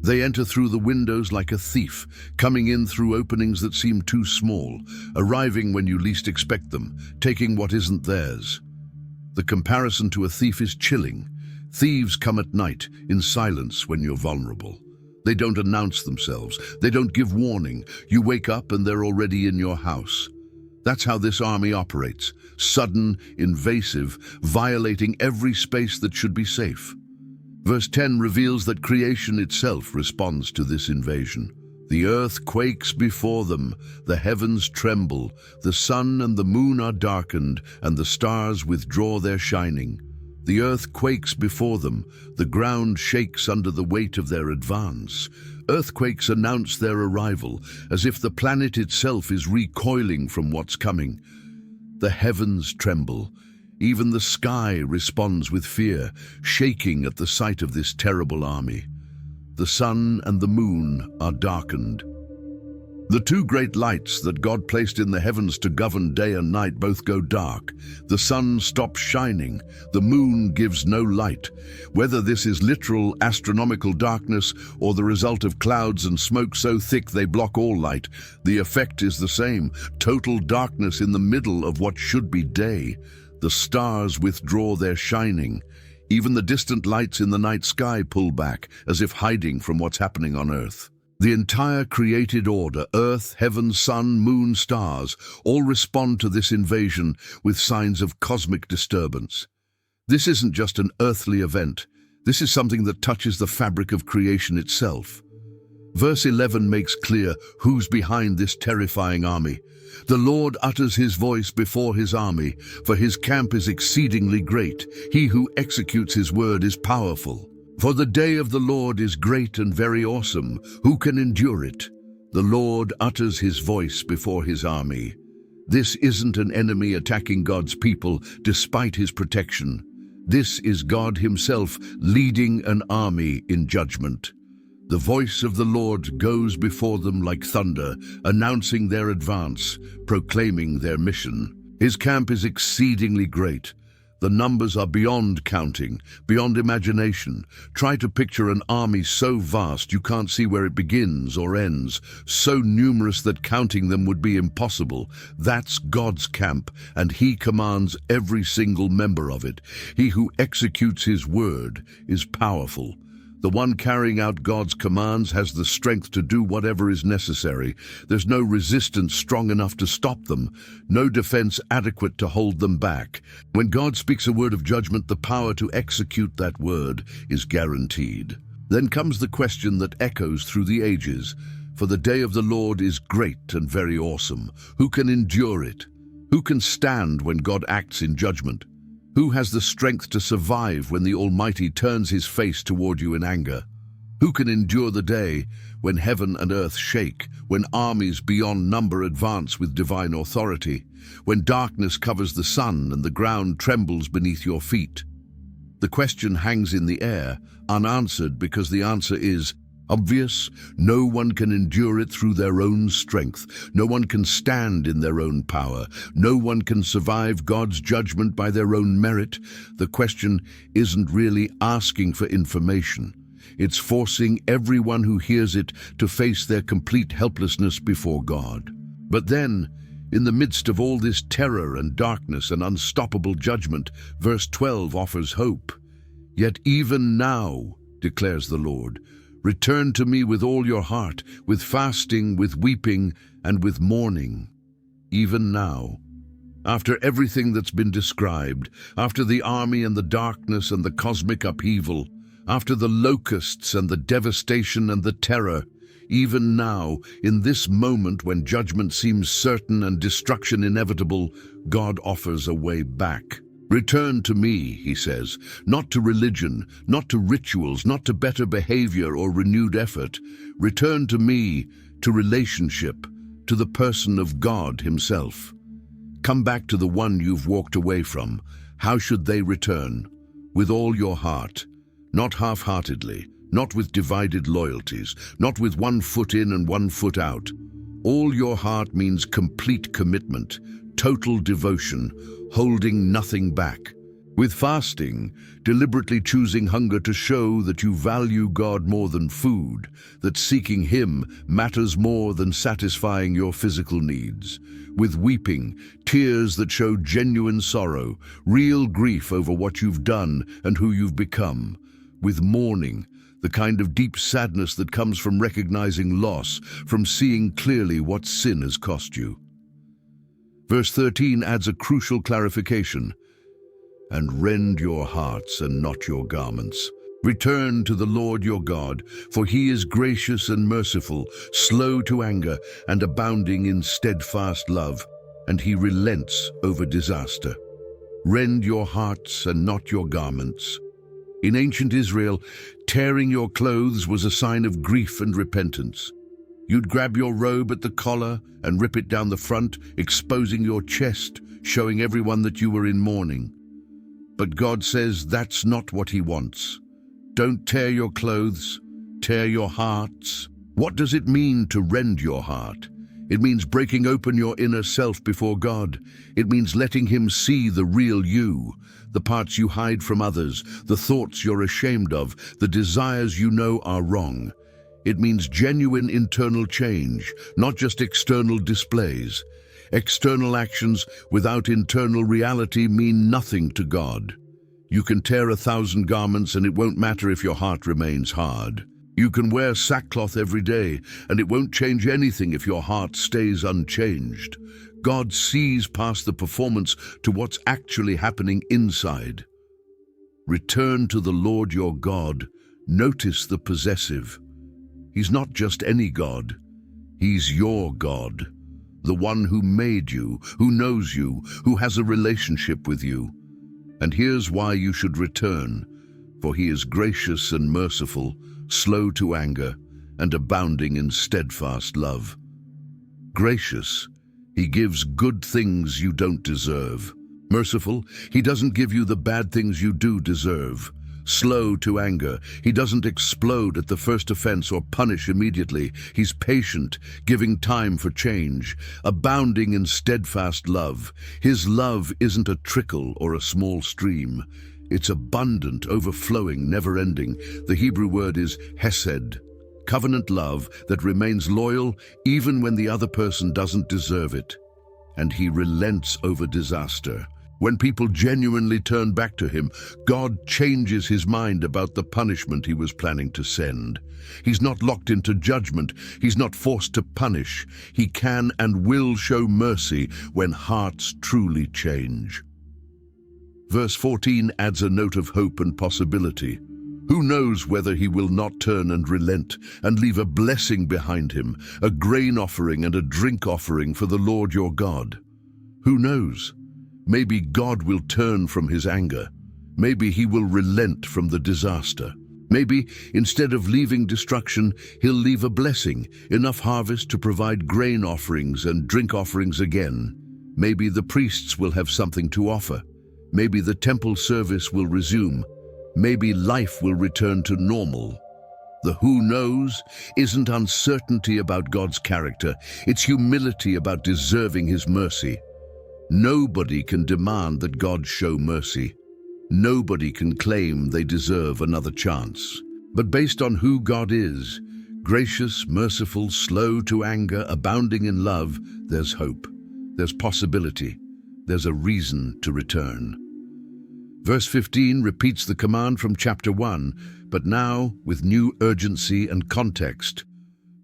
They enter through the windows like a thief, coming in through openings that seem too small, arriving when you least expect them, taking what isn't theirs. The comparison to a thief is chilling. Thieves come at night, in silence when you're vulnerable. They don't announce themselves. They don't give warning. You wake up and they're already in your house. That's how this army operates. Sudden, invasive, violating every space that should be safe. Verse 10 reveals that creation itself responds to this invasion. The earth quakes before them, the heavens tremble, the sun and the moon are darkened, and the stars withdraw their shining. The earth quakes before them, the ground shakes under the weight of their advance. Earthquakes announce their arrival, as if the planet itself is recoiling from what's coming. The heavens tremble. Even the sky responds with fear, shaking at the sight of this terrible army. the sun and the moon are darkened. The two great lights that God placed in the heavens to govern day and night both go dark. The sun stops shining, the moon gives no light. Whether this is literal astronomical darkness or the result of clouds and smoke so thick they block all light, the effect is the same: total darkness in the middle of what should be day. The stars withdraw their shining. Even the distant lights in the night sky pull back, as if hiding from what's happening on Earth. The entire created order, earth, heaven, sun, moon, stars, all respond to this invasion with signs of cosmic disturbance. This isn't just an earthly event. This is something that touches the fabric of creation itself. Verse 11 makes clear who's behind this terrifying army. The Lord utters his voice before his army, for his camp is exceedingly great. He who executes his word is powerful. For the day of the Lord is great and very awesome. Who can endure it? The Lord utters his voice before his army. This isn't an enemy attacking God's people despite his protection. This is God himself leading an army in judgment. The voice of the Lord goes before them like thunder, announcing their advance, proclaiming their mission. His camp is exceedingly great. The numbers are beyond counting, beyond imagination. Try to picture an army so vast you can't see where it begins or ends, so numerous that counting them would be impossible. That's God's camp, and he commands every single member of it. He who executes his word is powerful. The one carrying out God's commands has the strength to do whatever is necessary. There's no resistance strong enough to stop them, no defense adequate to hold them back. When God speaks a word of judgment, the power to execute that word is guaranteed. Then comes the question that echoes through the ages. For the day of the Lord is great and very awesome. Who can endure it? Who can stand when God acts in judgment? Who has the strength to survive when the Almighty turns his face toward you in anger? Who can endure the day when heaven and earth shake, when armies beyond number advance with divine authority, when darkness covers the sun and the ground trembles beneath your feet? The question hangs in the air, unanswered, because the answer is obvious. No one can endure it through their own strength. No one can stand in their own power. No one can survive God's judgment by their own merit. The question isn't really asking for information. It's forcing everyone who hears it to face their complete helplessness before God. But then, in the midst of all this terror and darkness and unstoppable judgment, verse 12 offers hope. Yet even now, declares the Lord, return to me with all your heart, with fasting, with weeping, and with mourning. Even now, after everything that's been described, after the army and the darkness and the cosmic upheaval, after the locusts and the devastation and the terror, even now, in this moment when judgment seems certain and destruction inevitable, God offers a way back. Return to me, he says, not to religion, not to rituals, not to better behavior or renewed effort. Return to me, to relationship, to the person of God himself. Come back to the one you've walked away from. How should they return? With all your heart, not half-heartedly, not with divided loyalties, not with one foot in and one foot out. All your heart means complete commitment, total devotion, holding nothing back. With fasting, deliberately choosing hunger to show that you value God more than food, that seeking him matters more than satisfying your physical needs. With weeping, tears that show genuine sorrow, real grief over what you've done and who you've become. With mourning, the kind of deep sadness that comes from recognizing loss, from seeing clearly what sin has cost you. Verse 13 adds a crucial clarification. And rend your hearts and not your garments. Return to the Lord your God, for he is gracious and merciful, slow to anger and abounding in steadfast love, and he relents over disaster. Rend your hearts and not your garments. In ancient Israel, tearing your clothes was a sign of grief and repentance. You'd grab your robe at the collar and rip it down the front, exposing your chest, showing everyone that you were in mourning. But God says that's not what he wants. Don't tear your clothes, Tear your hearts. What does it mean to rend your heart? It means breaking open your inner self before God. It means letting Him see the real you, the parts you hide from others, the thoughts you're ashamed of, the desires you know are wrong. It means genuine internal change, not just external displays. External actions without internal reality mean nothing to God. You can tear 1,000 garments and it won't matter if your heart remains hard. You can wear sackcloth every day, and it won't change anything if your heart stays unchanged. God sees past the performance to what's actually happening inside. Return to the Lord your God. Notice the possessive. He's not just any God. He's your God, the one who made you, who knows you, who has a relationship with you. And here's why you should return, for He is gracious and merciful, slow to anger, and abounding in steadfast love. Gracious, He gives good things you don't deserve. Merciful, He doesn't give you the bad things you do deserve. Slow to anger, He doesn't explode at the first offense or punish immediately. He's patient, giving time for change. Abounding in steadfast love. His love isn't a trickle or a small stream. It's abundant, overflowing, never-ending. The Hebrew word is hesed, covenant love that remains loyal even when the other person doesn't deserve it. And He relents over disaster. When people genuinely turn back to Him, God changes His mind about the punishment He was planning to send. He's not locked into judgment. He's not forced to punish. He can and will show mercy when hearts truly change. Verse 14 adds a note of hope and possibility. Who knows whether He will not turn and relent and leave a blessing behind Him, a grain offering and a drink offering for the Lord your God? Who knows? Maybe God will turn from His anger. Maybe He will relent from the disaster. Maybe instead of leaving destruction, He'll leave a blessing, enough harvest to provide grain offerings and drink offerings again. Maybe the priests will have something to offer. Maybe the temple service will resume. Maybe life will return to normal. The who knows isn't uncertainty about God's character. It's humility about deserving His mercy. Nobody can demand that God show mercy. Nobody can claim they deserve another chance. But based on who God is, gracious, merciful, slow to anger, abounding in love, there's hope. There's possibility. There's a reason to return. Verse 15 repeats the command from chapter 1, but now with new urgency and context.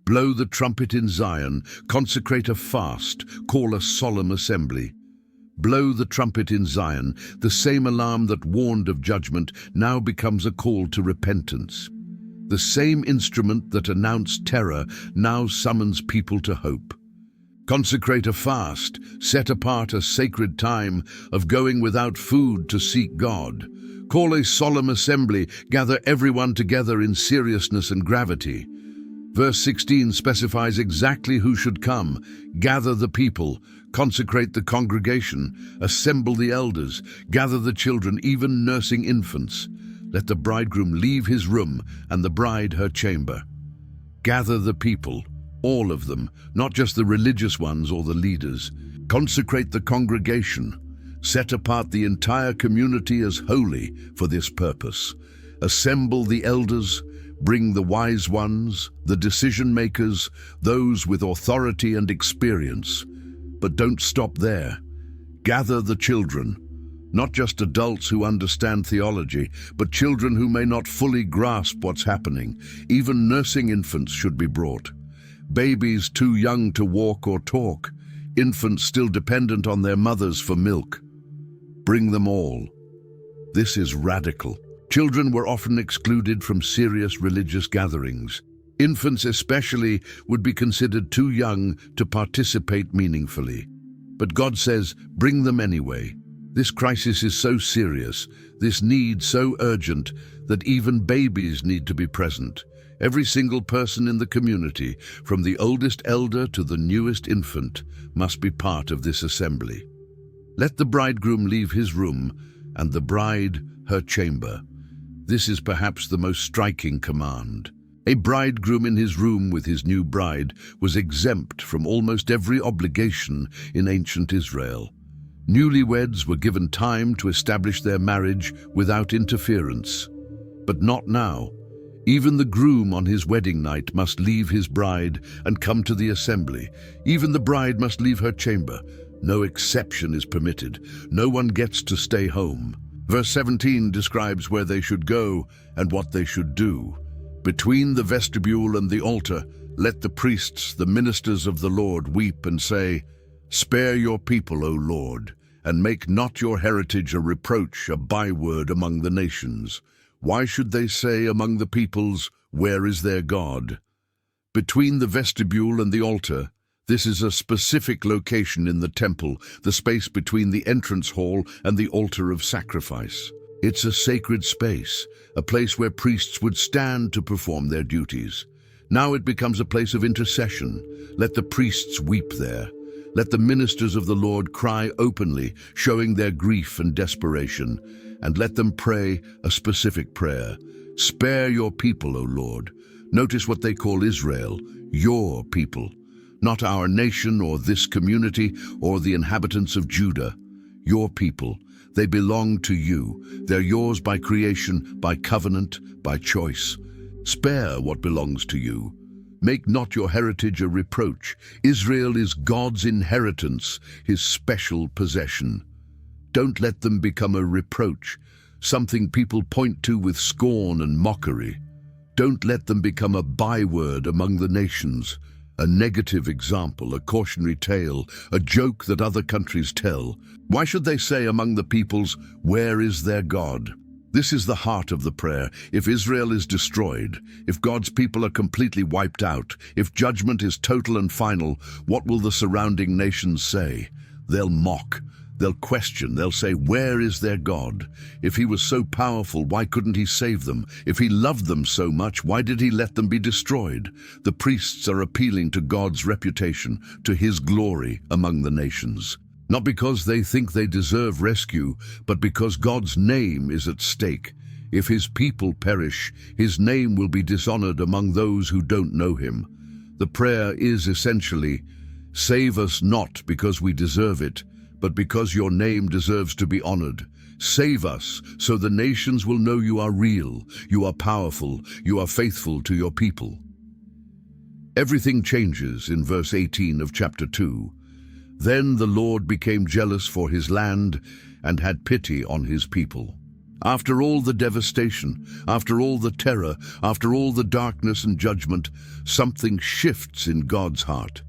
Blow the trumpet in Zion, consecrate a fast, call a solemn assembly. Blow the trumpet in Zion, the same alarm that warned of judgment now becomes a call to repentance. The same instrument that announced terror now summons people to hope. Consecrate a fast, set apart a sacred time of going without food to seek God. Call a solemn assembly, gather everyone together in seriousness and gravity. Verse 16 specifies exactly who should come. Gather the people, consecrate the congregation, assemble the elders, gather the children, even nursing infants. Let the bridegroom leave his room and the bride her chamber. Gather the people, all of them, not just the religious ones or the leaders. Consecrate the congregation. Set apart the entire community as holy for this purpose. Assemble the elders, bring the wise ones, the decision makers, those with authority and experience. But don't stop there. Gather the children, not just adults who understand theology, but children who may not fully grasp what's happening. Even nursing infants should be brought. Babies too young to walk or talk, infants still dependent on their mothers for milk. Bring them all. This is radical. Children were often excluded from serious religious gatherings. Infants especially would be considered too young to participate meaningfully. But God says, bring them anyway. This crisis is so serious, this need so urgent, that even babies need to be present. Every single person in the community, from the oldest elder to the newest infant, must be part of this assembly. Let the bridegroom leave his room and the bride her chamber. This is perhaps the most striking command. A bridegroom in his room with his new bride was exempt from almost every obligation in ancient Israel. Newlyweds were given time to establish their marriage without interference. But not now. Even the groom on his wedding night must leave his bride and come to the assembly. Even the bride must leave her chamber. No exception is permitted. No one gets to stay home. Verse 17 describes where they should go and what they should do. Between the vestibule and the altar, let the priests, the ministers of the Lord, weep and say, "Spare your people, O Lord, and make not your heritage a reproach, a byword among the nations." Why should they say among the peoples, "Where is their God?" Between the vestibule and the altar, this is a specific location in the temple, the space between the entrance hall and the altar of sacrifice. It's a sacred space, a place where priests would stand to perform their duties. Now it becomes a place of intercession. Let the priests weep there. Let the ministers of the Lord cry openly, showing their grief and desperation. And let them pray a specific prayer. Spare your people, O Lord. Notice what they call Israel, your people. Not our nation or this community or the inhabitants of Judah. Your people. They belong to you. They're yours by creation, by covenant, by choice. Spare what belongs to you. Make not your heritage a reproach. Israel is God's inheritance, his special possession. Don't let them become a reproach, something people point to with scorn and mockery. Don't let them become a byword among the nations, a negative example, a cautionary tale, a joke that other countries tell. Why should they say among the peoples, "Where is their God?" This is the heart of the prayer. If Israel is destroyed, if God's people are completely wiped out, if judgment is total and final, what will the surrounding nations say? They'll mock. They'll question. They'll say, "Where is their God? If he was so powerful, why couldn't he save them? If he loved them so much, why did he let them be destroyed?" The priests are appealing to God's reputation, to his glory among the nations. Not because they think they deserve rescue, but because God's name is at stake. If his people perish, his name will be dishonored among those who don't know him. The prayer is essentially, "Save us not because we deserve it, but because your name deserves to be honored. Save us so the nations will know you are real, you are powerful, you are faithful to your people." Everything changes in verse 18 of chapter 2. Then the Lord became jealous for his land and had pity on his people. After all the devastation, after all the terror, after all the darkness and judgment, something shifts in God's heart.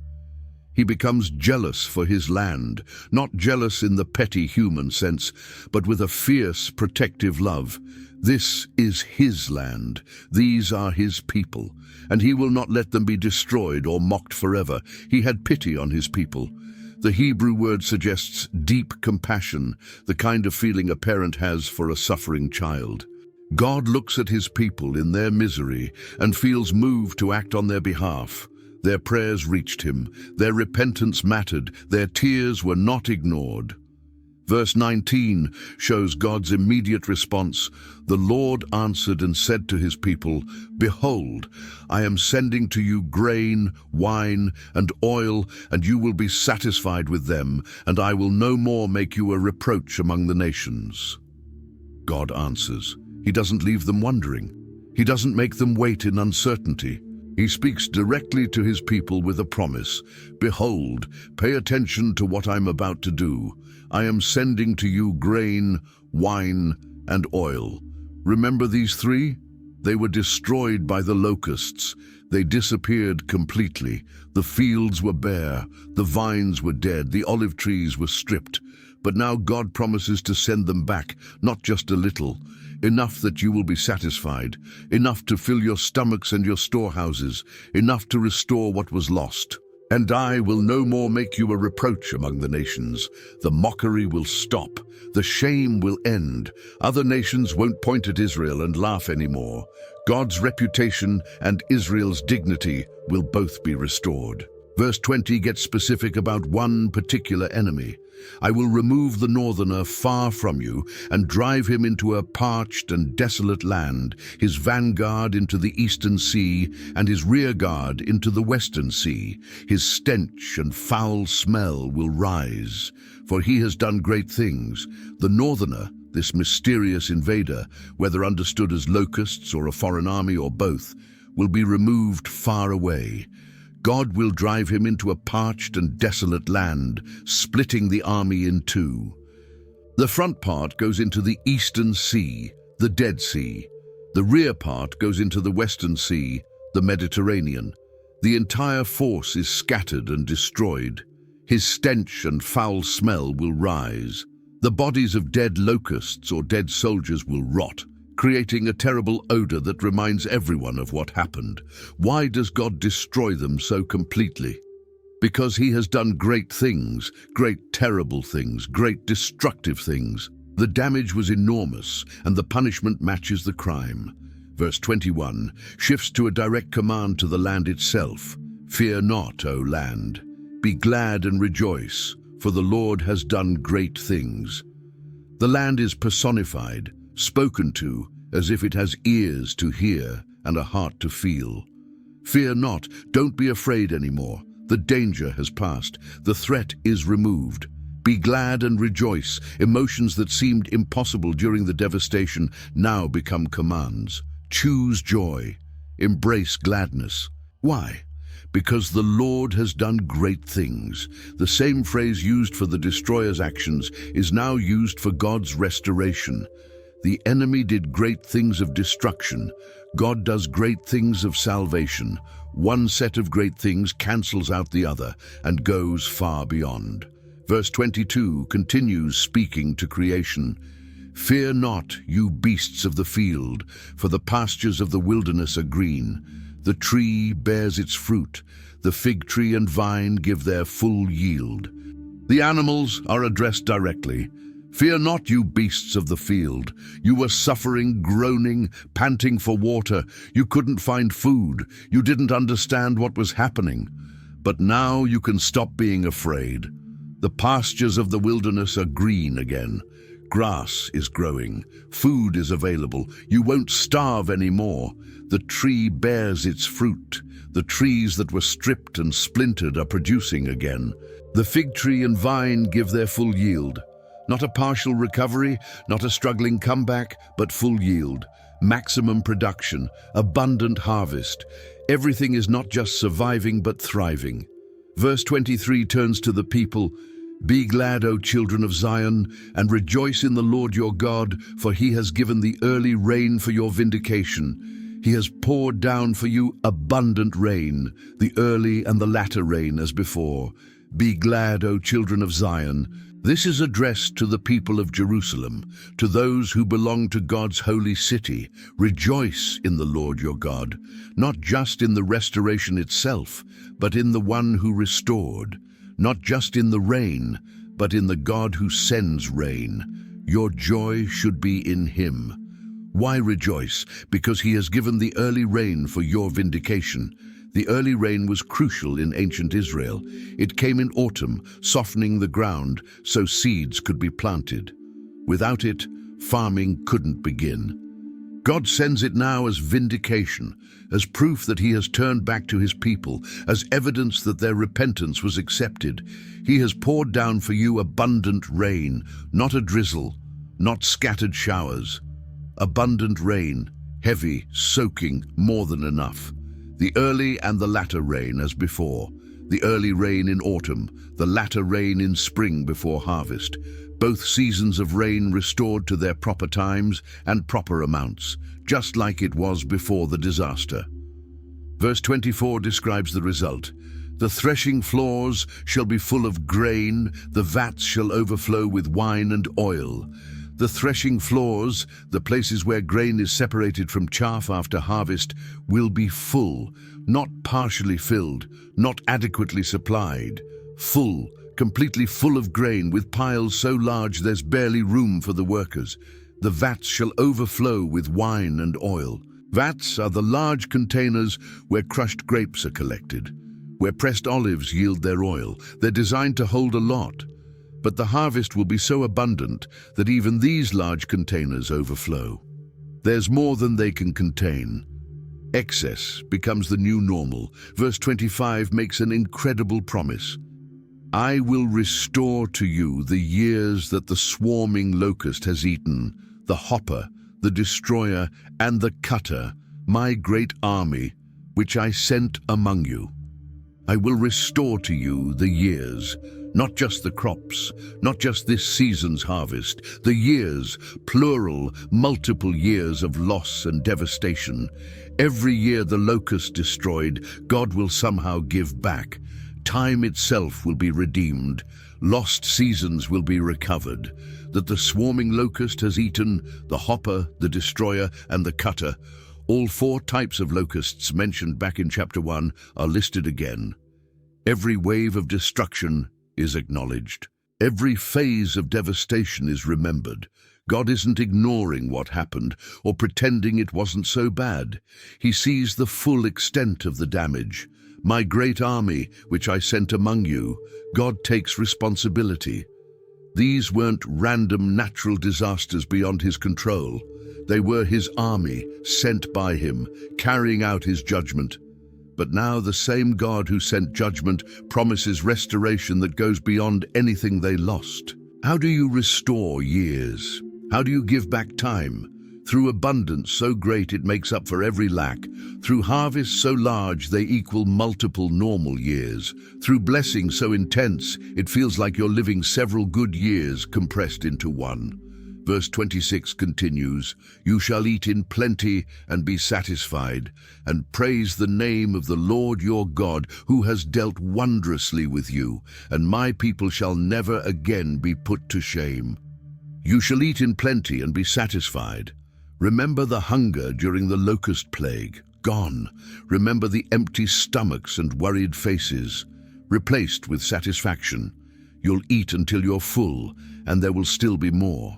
He becomes jealous for his land, not jealous in the petty human sense, but with a fierce, protective love. This is his land. These are his people, and he will not let them be destroyed or mocked forever. He had pity on his people. The Hebrew word suggests deep compassion, the kind of feeling a parent has for a suffering child. God looks at his people in their misery and feels moved to act on their behalf. Their prayers reached him, their repentance mattered, their tears were not ignored. Verse 19 shows God's immediate response. The Lord answered and said to his people, "Behold, I am sending to you grain, wine, and oil, and you will be satisfied with them, and I will no more make you a reproach among the nations." God answers. He doesn't leave them wondering. He doesn't make them wait in uncertainty. He speaks directly to his people with a promise. "Behold, pay attention to what I'm about to do. I am sending to you grain, wine, and oil." Remember these three? They were destroyed by the locusts. They disappeared completely. The fields were bare, the vines were dead, the olive trees were stripped. But now God promises to send them back, not just a little, enough that you will be satisfied, enough to fill your stomachs and your storehouses, enough to restore what was lost. "And I will no more make you a reproach among the nations. The mockery will stop. The shame will end. Other nations won't point at Israel and laugh anymore. God's reputation and Israel's dignity will both be restored." Verse 20 gets specific about one particular enemy. I will remove the northerner far from you and drive him into a parched and desolate land, his vanguard into the eastern sea and his rearguard into the western sea. His stench and foul smell will rise, for he has done great things. The northerner, this mysterious invader, whether understood as locusts or a foreign army or both, will be removed far away. God will drive him into a parched and desolate land, splitting the army in two. The front part goes into the eastern sea, the Dead Sea. The rear part goes into the western sea, the Mediterranean. The entire force is scattered and destroyed. His stench and foul smell will rise. The bodies of dead locusts or dead soldiers will rot, creating a terrible odor that reminds everyone of what happened. Why does God destroy them so completely? Because he has done great things, great terrible things, great destructive things. The damage was enormous, and the punishment matches the crime. Verse 21 shifts to a direct command to the land itself. Fear not, O land. Be glad and rejoice, for the Lord has done great things. The land is personified, spoken to, as if it has ears to hear and a heart to feel. Fear not, don't be afraid anymore. The danger has passed, the threat is removed. Be glad and rejoice. Emotions that seemed impossible during the devastation now become commands. Choose joy, embrace gladness. Why? Because the Lord has done great things. The same phrase used for the destroyer's actions is now used for God's restoration. The enemy did great things of destruction. God does great things of salvation. One set of great things cancels out the other and goes far beyond. Verse 22 continues speaking to creation. Fear not, you beasts of the field, for the pastures of the wilderness are green. The tree bears its fruit. The fig tree and vine give their full yield. The animals are addressed directly. Fear not, you beasts of the field. You were suffering, groaning, panting for water. You couldn't find food. You didn't understand what was happening. But now you can stop being afraid. The pastures of the wilderness are green again. Grass is growing. Food is available. You won't starve anymore. The tree bears its fruit. The trees that were stripped and splintered are producing again. The fig tree and vine give their full yield. Not a partial recovery, not a struggling comeback, but full yield. Maximum production, abundant harvest. Everything is not just surviving but thriving. Verse 23 turns to the people. Be glad, O children of Zion, and rejoice in the Lord your God, for he has given the early rain for your vindication. He has poured down for you abundant rain, the early and the latter rain as before. Be glad, O children of Zion. This is addressed to the people of Jerusalem, to those who belong to God's holy city. Rejoice in the Lord your God, not just in the restoration itself, but in the one who restored. Not just in the rain, but in the God who sends rain. Your joy should be in him. Why rejoice? Because he has given the early rain for your vindication. The early rain was crucial in ancient Israel. It came in autumn, softening the ground so seeds could be planted. Without it, farming couldn't begin. God sends it now as vindication, as proof that he has turned back to his people, as evidence that their repentance was accepted. He has poured down for you abundant rain, not a drizzle, not scattered showers. Abundant rain, heavy, soaking, more than enough. The early and the latter rain as before. The early rain in autumn, the latter rain in spring before harvest. Both seasons of rain restored to their proper times and proper amounts, just like it was before the disaster. Verse 24 describes the result. The threshing floors shall be full of grain, the vats shall overflow with wine and oil. The threshing floors, the places where grain is separated from chaff after harvest, will be full, not partially filled, not adequately supplied. Full, completely full of grain, with piles so large there's barely room for the workers. The vats shall overflow with wine and oil. Vats are the large containers where crushed grapes are collected, where pressed olives yield their oil. They're designed to hold a lot. But the harvest will be so abundant that even these large containers overflow. There's more than they can contain. Excess becomes the new normal. Verse 25 makes an incredible promise. I will restore to you the years that the swarming locust has eaten, the hopper, the destroyer, and the cutter, my great army, which I sent among you. I will restore to you the years, not just the crops, not just this season's harvest, the years, plural, multiple years of loss and devastation. Every year the locust destroyed, God will somehow give back. Time itself will be redeemed. Lost seasons will be recovered. That the swarming locust has eaten, the hopper, the destroyer, and the cutter. All 4 types of locusts mentioned back in chapter 1 are listed again. Every wave of destruction is acknowledged. Every phase of devastation is remembered. God isn't ignoring what happened or pretending it wasn't so bad. He sees the full extent of the damage. My great army, which I sent among you, God takes responsibility. These weren't random natural disasters beyond his control. They were his army, sent by him, carrying out his judgment. But now the same God who sent judgment promises restoration that goes beyond anything they lost. How do you restore years? How do you give back time? Through abundance so great it makes up for every lack. Through harvests so large they equal multiple normal years. Through blessings so intense it feels like you're living several good years compressed into one. Verse 26 continues, You shall eat in plenty and be satisfied, and praise the name of the Lord your God, who has dealt wondrously with you, and my people shall never again be put to shame. You shall eat in plenty and be satisfied. Remember the hunger during the locust plague, gone. Remember the empty stomachs and worried faces, replaced with satisfaction. You'll eat until you're full, and there will still be more.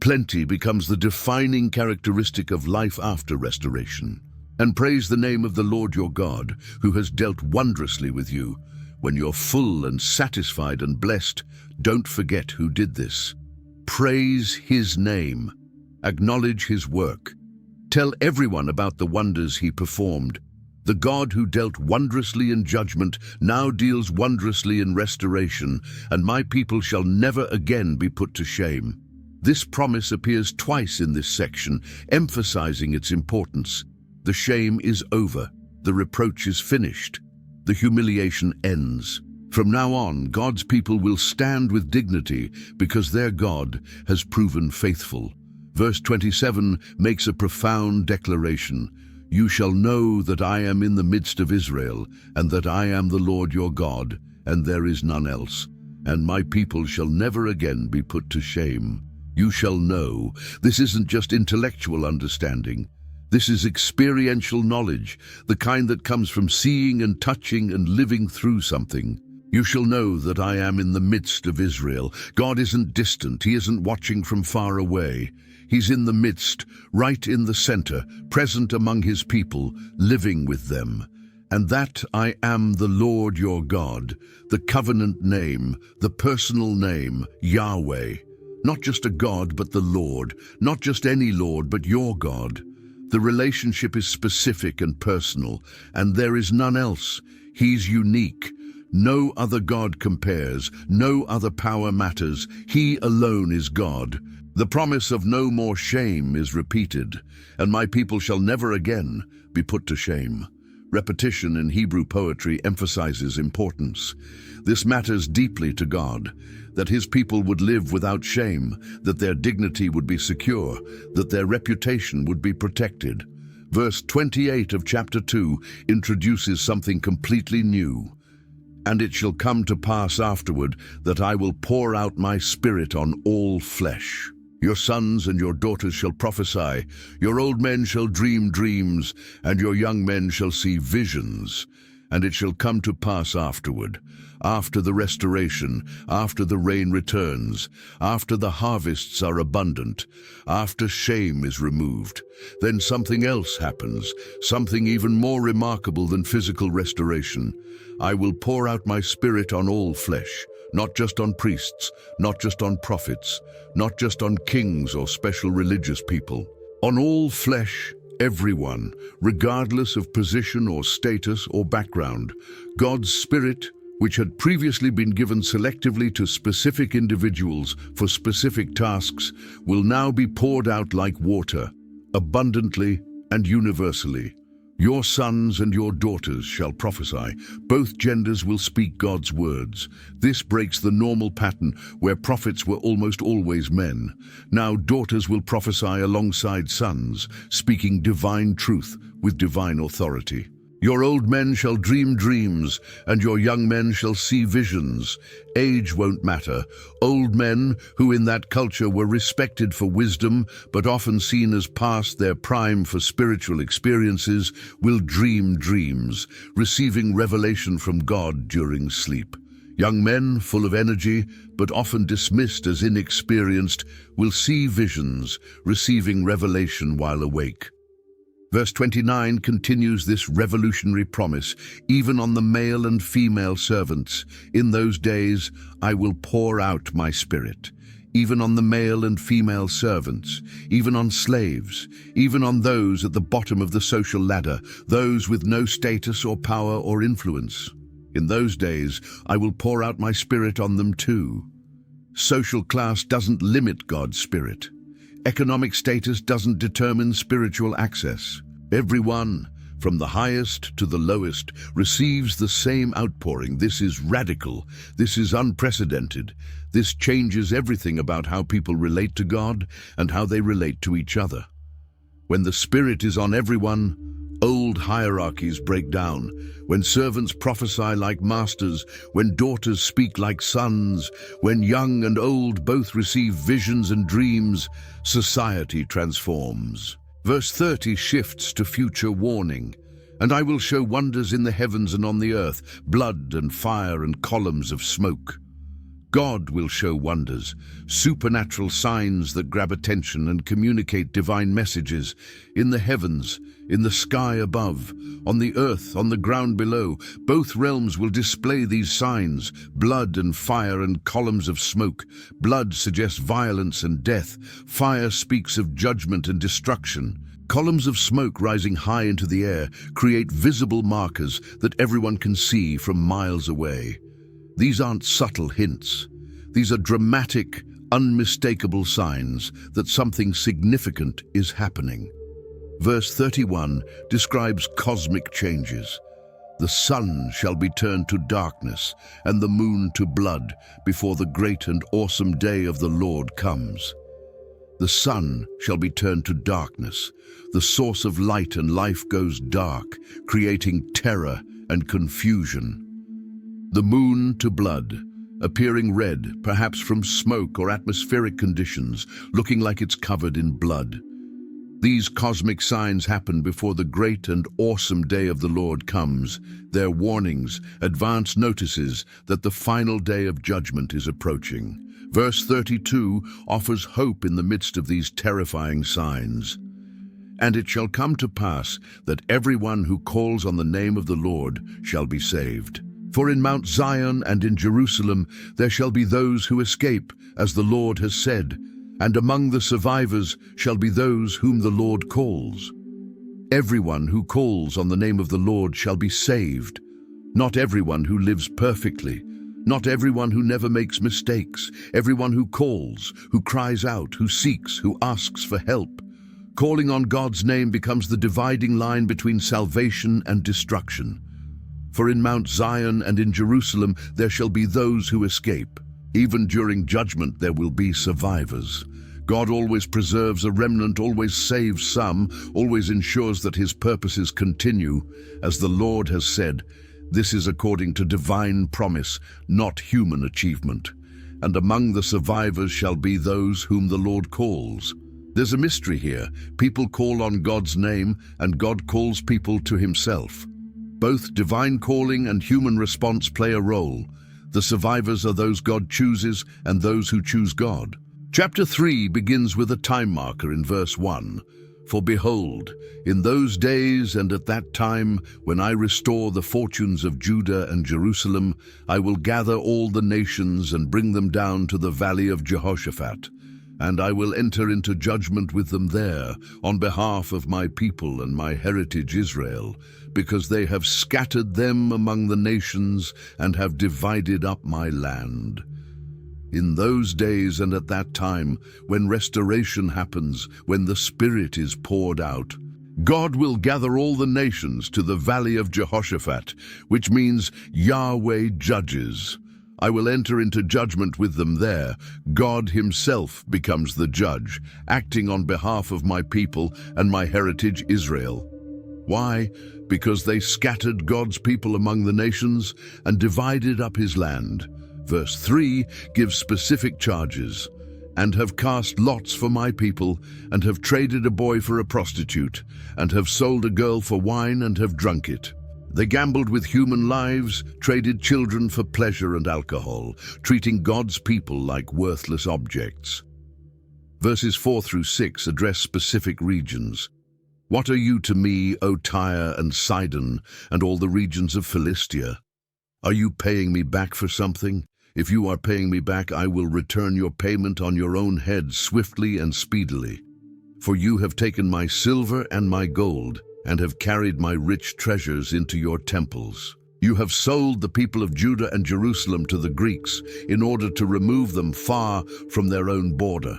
Plenty becomes the defining characteristic of life after restoration. And praise the name of the Lord your God, who has dealt wondrously with you. When you're full and satisfied and blessed, don't forget who did this. Praise his name. Acknowledge his work. Tell everyone about the wonders he performed. The God who dealt wondrously in judgment now deals wondrously in restoration, and my people shall never again be put to shame. This promise appears twice in this section, emphasizing its importance. The shame is over. The reproach is finished. The humiliation ends. From now on, God's people will stand with dignity because their God has proven faithful. Verse 27 makes a profound declaration. You shall know that I am in the midst of Israel, and that I am the Lord your God, and there is none else. And my people shall never again be put to shame. You shall know. This isn't just intellectual understanding. This is experiential knowledge, the kind that comes from seeing and touching and living through something. You shall know that I am in the midst of Israel. God isn't distant. He isn't watching from far away. He's in the midst, right in the center, present among his people, living with them. And that I am the Lord your God, the covenant name, the personal name, Yahweh. Not just a God, but the Lord. Not just any Lord, but your God. The relationship is specific and personal, and there is none else. He's unique. No other God compares. No other power matters. He alone is God. The promise of no more shame is repeated, and my people shall never again be put to shame. Repetition in Hebrew poetry emphasizes importance. This matters deeply to God, that his people would live without shame, that their dignity would be secure, that their reputation would be protected. Verse 28 of chapter 2 introduces something completely new. And it shall come to pass afterward that I will pour out my spirit on all flesh. Your sons and your daughters shall prophesy, your old men shall dream dreams, and your young men shall see visions. And it shall come to pass afterward, after the restoration, after the rain returns, after the harvests are abundant, after shame is removed, then something else happens, something even more remarkable than physical restoration. I will pour out my spirit on all flesh. not just on priests, not just on prophets, not just on kings or special religious people. On all flesh, everyone, regardless of position or status or background, God's Spirit, which had previously been given selectively to specific individuals for specific tasks, will now be poured out like water, abundantly and universally. Your sons and your daughters shall prophesy. Both genders will speak God's words. This breaks the normal pattern where prophets were almost always men. Now daughters will prophesy alongside sons, speaking divine truth with divine authority. Your old men shall dream dreams, and your young men shall see visions. Age won't matter. Old men, who in that culture were respected for wisdom, but often seen as past their prime for spiritual experiences, will dream dreams, receiving revelation from God during sleep. Young men, full of energy, but often dismissed as inexperienced, will see visions, receiving revelation while awake. Verse 29 continues this revolutionary promise, even on the male and female servants. In those days I will pour out my Spirit, even on the male and female servants, even on slaves, even on those at the bottom of the social ladder, those with no status or power or influence. In those days I will pour out my Spirit on them too. Social class doesn't limit God's Spirit. Economic status doesn't determine spiritual access. Everyone, from the highest to the lowest, receives the same outpouring. This is radical. This is unprecedented. This changes everything about how people relate to God and how they relate to each other. When the Spirit is on everyone, old hierarchies break down. When servants prophesy like masters, when daughters speak like sons, when young and old both receive visions and dreams, society transforms. Verse 30 shifts to future warning. And I will show wonders in the heavens and on the earth, blood and fire and columns of smoke. God will show wonders, supernatural signs that grab attention and communicate divine messages in the heavens, in the sky above, on the earth, on the ground below. Both realms will display these signs, blood and fire and columns of smoke. Blood suggests violence and death. Fire speaks of judgment and destruction. Columns of smoke rising high into the air create visible markers that everyone can see from miles away. These aren't subtle hints. These are dramatic, unmistakable signs that something significant is happening. Verse 31 describes cosmic changes. The sun shall be turned to darkness and the moon to blood before the great and awesome day of the Lord comes. The sun shall be turned to darkness. The source of light and life goes dark, creating terror and confusion. The moon to blood, appearing red, perhaps from smoke or atmospheric conditions, looking like it's covered in blood. These cosmic signs happen before the great and awesome day of the Lord comes. They're warnings, advance notices that the final day of judgment is approaching. Verse 32 offers hope in the midst of these terrifying signs. And it shall come to pass that everyone who calls on the name of the Lord shall be saved. For in Mount Zion and in Jerusalem there shall be those who escape, as the Lord has said, and among the survivors shall be those whom the Lord calls. Everyone who calls on the name of the Lord shall be saved. Not everyone who lives perfectly, not everyone who never makes mistakes, everyone who calls, who cries out, who seeks, who asks for help. Calling on God's name becomes the dividing line between salvation and destruction. For in Mount Zion and in Jerusalem there shall be those who escape. Even during judgment there will be survivors. God always preserves a remnant, always saves some, always ensures that his purposes continue. As the Lord has said, this is according to divine promise, not human achievement. And among the survivors shall be those whom the Lord calls. There's a mystery here. People call on God's name, and God calls people to himself. Both divine calling and human response play a role. The survivors are those God chooses and those who choose God. Chapter 3 begins with a time marker in verse 1. For behold, in those days and at that time, when I restore the fortunes of Judah and Jerusalem, I will gather all the nations and bring them down to the valley of Jehoshaphat, and I will enter into judgment with them there on behalf of my people and my heritage Israel, because they have scattered them among the nations and have divided up my land. In those days and at that time, when restoration happens, when the Spirit is poured out, God will gather all the nations to the valley of Jehoshaphat, which means Yahweh judges. I will enter into judgment with them there. God himself becomes the judge, acting on behalf of my people and my heritage Israel. Why? Because they scattered God's people among the nations and divided up his land. Verse 3 gives specific charges, and have cast lots for my people, and have traded a boy for a prostitute, and have sold a girl for wine and have drunk it. They gambled with human lives, traded children for pleasure and alcohol, treating God's people like worthless objects. Verses 4 through 6 address specific regions. What are you to me, O Tyre and Sidon, and all the regions of Philistia? Are you paying me back for something? If you are paying me back, I will return your payment on your own head swiftly and speedily. For you have taken my silver and my gold, and have carried my rich treasures into your temples. You have sold the people of Judah and Jerusalem to the Greeks in order to remove them far from their own border.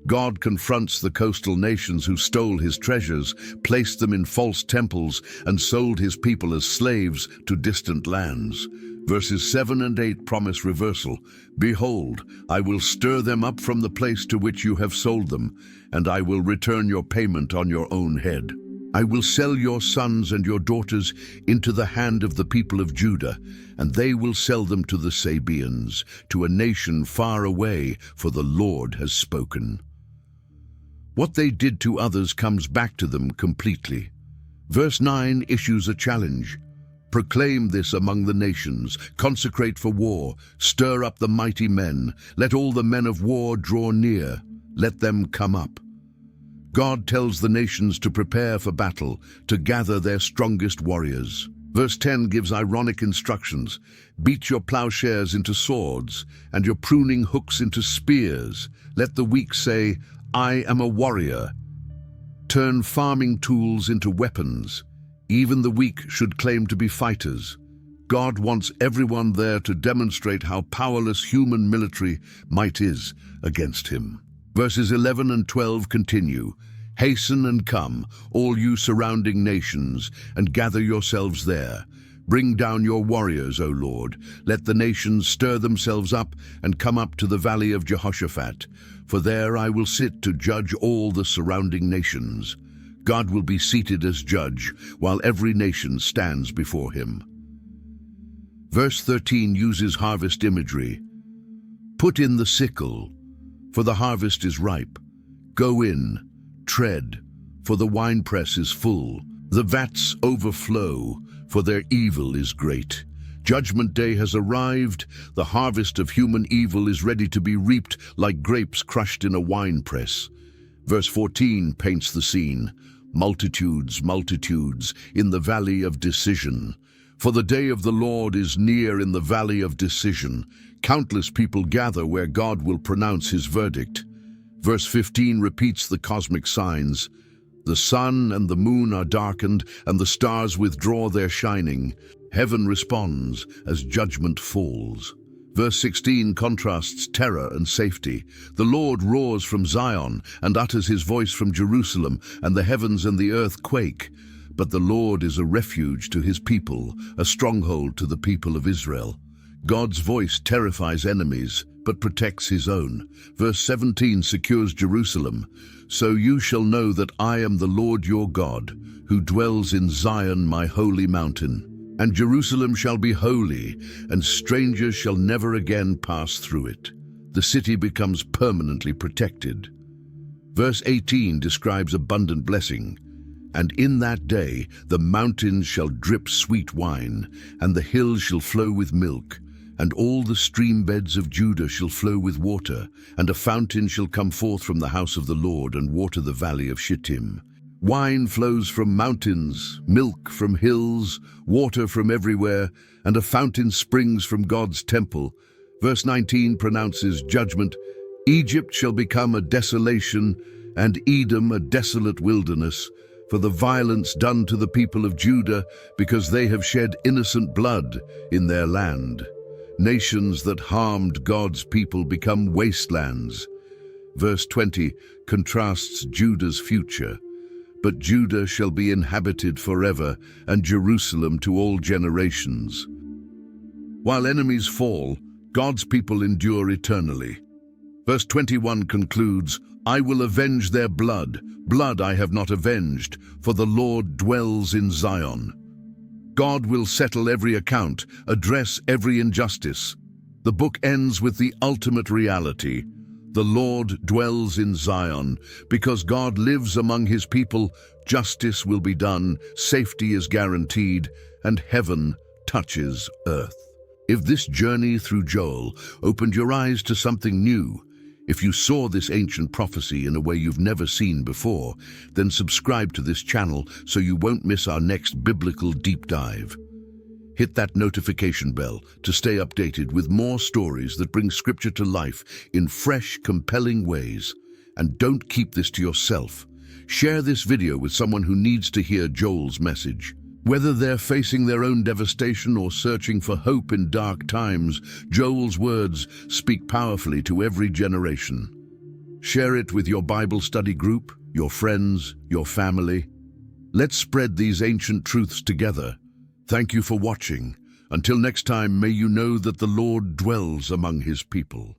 God confronts the coastal nations who stole his treasures, placed them in false temples, and sold his people as slaves to distant lands. Verses 7 and 8 promise reversal. Behold, I will stir them up from the place to which you have sold them, and I will return your payment on your own head. I will sell your sons and your daughters into the hand of the people of Judah, and they will sell them to the Sabeans, to a nation far away, for the Lord has spoken. What they did to others comes back to them completely. Verse 9 issues a challenge. Proclaim this among the nations, consecrate for war, stir up the mighty men, let all the men of war draw near, let them come up. God tells the nations to prepare for battle, to gather their strongest warriors. Verse 10 gives ironic instructions. Beat your plowshares into swords, and your pruning hooks into spears. Let the weak say, I am a warrior. Turn farming tools into weapons. Even the weak should claim to be fighters. God wants everyone there to demonstrate how powerless human military might is against him. Verses 11 and 12 continue. Hasten and come, all you surrounding nations, and gather yourselves there. Bring down your warriors, O Lord. Let the nations stir themselves up and come up to the valley of Jehoshaphat, for there I will sit to judge all the surrounding nations. God will be seated as judge, while every nation stands before him. Verse 13 uses harvest imagery. Put in the sickle, for the harvest is ripe. Go in, tread, for the winepress is full. The vats overflow, for their evil is great. Judgment day has arrived. The harvest of human evil is ready to be reaped like grapes crushed in a winepress. Verse 14 paints the scene. Multitudes, multitudes, in the valley of decision. For the day of the Lord is near in the valley of decision. Countless people gather where God will pronounce his verdict. Verse 15 repeats the cosmic signs. The sun and the moon are darkened, and the stars withdraw their shining. Heaven responds as judgment falls. Verse 16 contrasts terror and safety. The Lord roars from Zion and utters his voice from Jerusalem, and the heavens and the earth quake. But the Lord is a refuge to his people, a stronghold to the people of Israel. God's voice terrifies enemies, but protects his own. Verse 17 secures Jerusalem. So you shall know that I am the Lord your God, who dwells in Zion, my holy mountain. And Jerusalem shall be holy, and strangers shall never again pass through it. The city becomes permanently protected. Verse 18 describes abundant blessing. And in that day the mountains shall drip sweet wine, and the hills shall flow with milk, and all the stream beds of Judah shall flow with water, and a fountain shall come forth from the house of the Lord and water the valley of Shittim. Wine flows from mountains, milk from hills, water from everywhere, and a fountain springs from God's temple. Verse 19 pronounces judgment. Egypt shall become a desolation, and Edom a desolate wilderness, for the violence done to the people of Judah, because they have shed innocent blood in their land. Nations that harmed God's people become wastelands. Verse 20 contrasts Judah's future. But Judah shall be inhabited forever, and Jerusalem to all generations. While enemies fall, God's people endure eternally. Verse 21 concludes, I will avenge their blood. Blood I have not avenged, for the Lord dwells in Zion. God will settle every account, address every injustice. The book ends with the ultimate reality. The Lord dwells in Zion. Because God lives among his people, justice will be done, safety is guaranteed, and heaven touches earth. If this journey through Joel opened your eyes to something new, if you saw this ancient prophecy in a way you've never seen before, then subscribe to this channel so you won't miss our next biblical deep dive. Hit that notification bell to stay updated with more stories that bring Scripture to life in fresh, compelling ways. And don't keep this to yourself. Share this video with someone who needs to hear Joel's message. Whether they're facing their own devastation or searching for hope in dark times, Joel's words speak powerfully to every generation. Share it with your Bible study group, your friends, your family. Let's spread these ancient truths together. Thank you for watching. Until next time, may you know that the Lord dwells among his people.